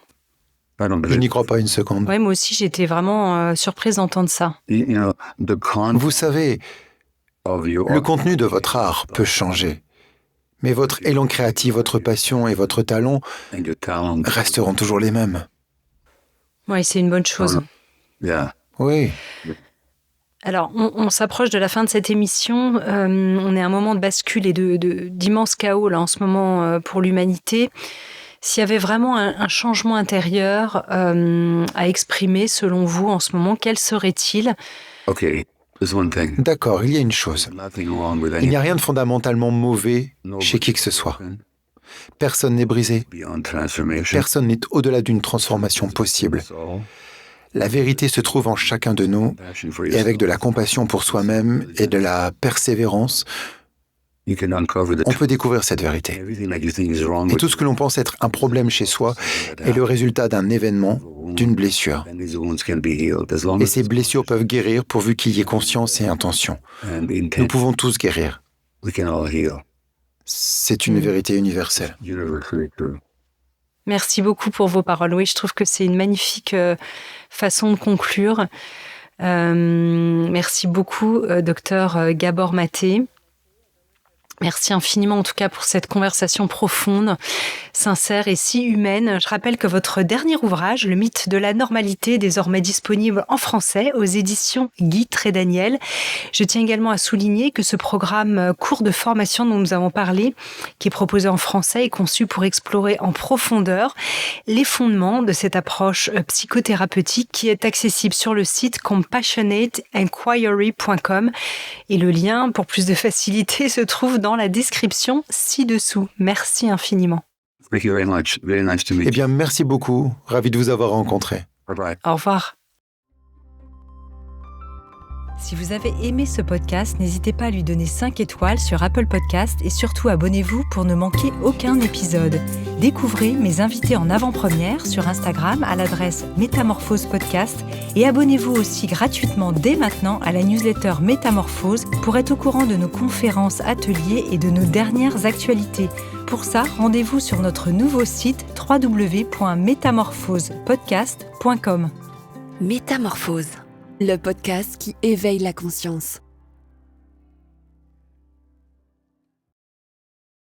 Je n'y crois pas une seconde. Oui, moi aussi, j'étais vraiment surprise d'entendre ça. Vous savez, le contenu de votre art peut changer, mais votre élan créatif, votre passion et votre talent resteront toujours les mêmes. Oui, c'est une bonne chose. Oui. Alors, on s'approche de la fin de cette émission. On est à un moment de bascule et d'immense chaos là, en ce moment pour l'humanité. S'il y avait vraiment un changement intérieur à exprimer, selon vous, en ce moment, quel serait-il ? D'accord, il y a une chose. Il n'y a rien de fondamentalement mauvais chez qui que ce soit. Personne n'est brisé. Personne n'est au-delà d'une transformation possible. La vérité se trouve en chacun de nous, et avec de la compassion pour soi-même et de la persévérance, on peut découvrir cette vérité. Et tout ce que l'on pense être un problème chez soi est le résultat d'un événement, d'une blessure. Et ces blessures peuvent guérir pourvu qu'il y ait conscience et intention. Nous pouvons tous guérir. C'est une vérité universelle. Merci beaucoup pour vos paroles. Oui, je trouve que c'est une magnifique façon de conclure. Merci beaucoup, docteur Gabor Maté. Merci infiniment en tout cas pour cette conversation profonde, sincère et si humaine. Je rappelle que votre dernier ouvrage, Le mythe de la normalité, est désormais disponible en français aux éditions Guy Trédaniel. Je tiens également à souligner que ce programme court de formation dont nous avons parlé, qui est proposé en français, est conçu pour explorer en profondeur les fondements de cette approche psychothérapeutique qui est accessible sur le site compassionateinquiry.com et le lien pour plus de facilité se trouve dans la description ci-dessous. Merci infiniment. Eh bien, merci beaucoup. Ravi de vous avoir rencontré. Au revoir. Si vous avez aimé ce podcast, n'hésitez pas à lui donner 5 étoiles sur Apple Podcast et surtout abonnez-vous pour ne manquer aucun épisode. Découvrez mes invités en avant-première sur Instagram à l'adresse Métamorphose Podcast et abonnez-vous aussi gratuitement dès maintenant à la newsletter Métamorphose pour être au courant de nos conférences, ateliers et de nos dernières actualités. Pour ça, rendez-vous sur notre nouveau site www.métamorphosepodcast.com. Métamorphose, le podcast qui éveille la conscience.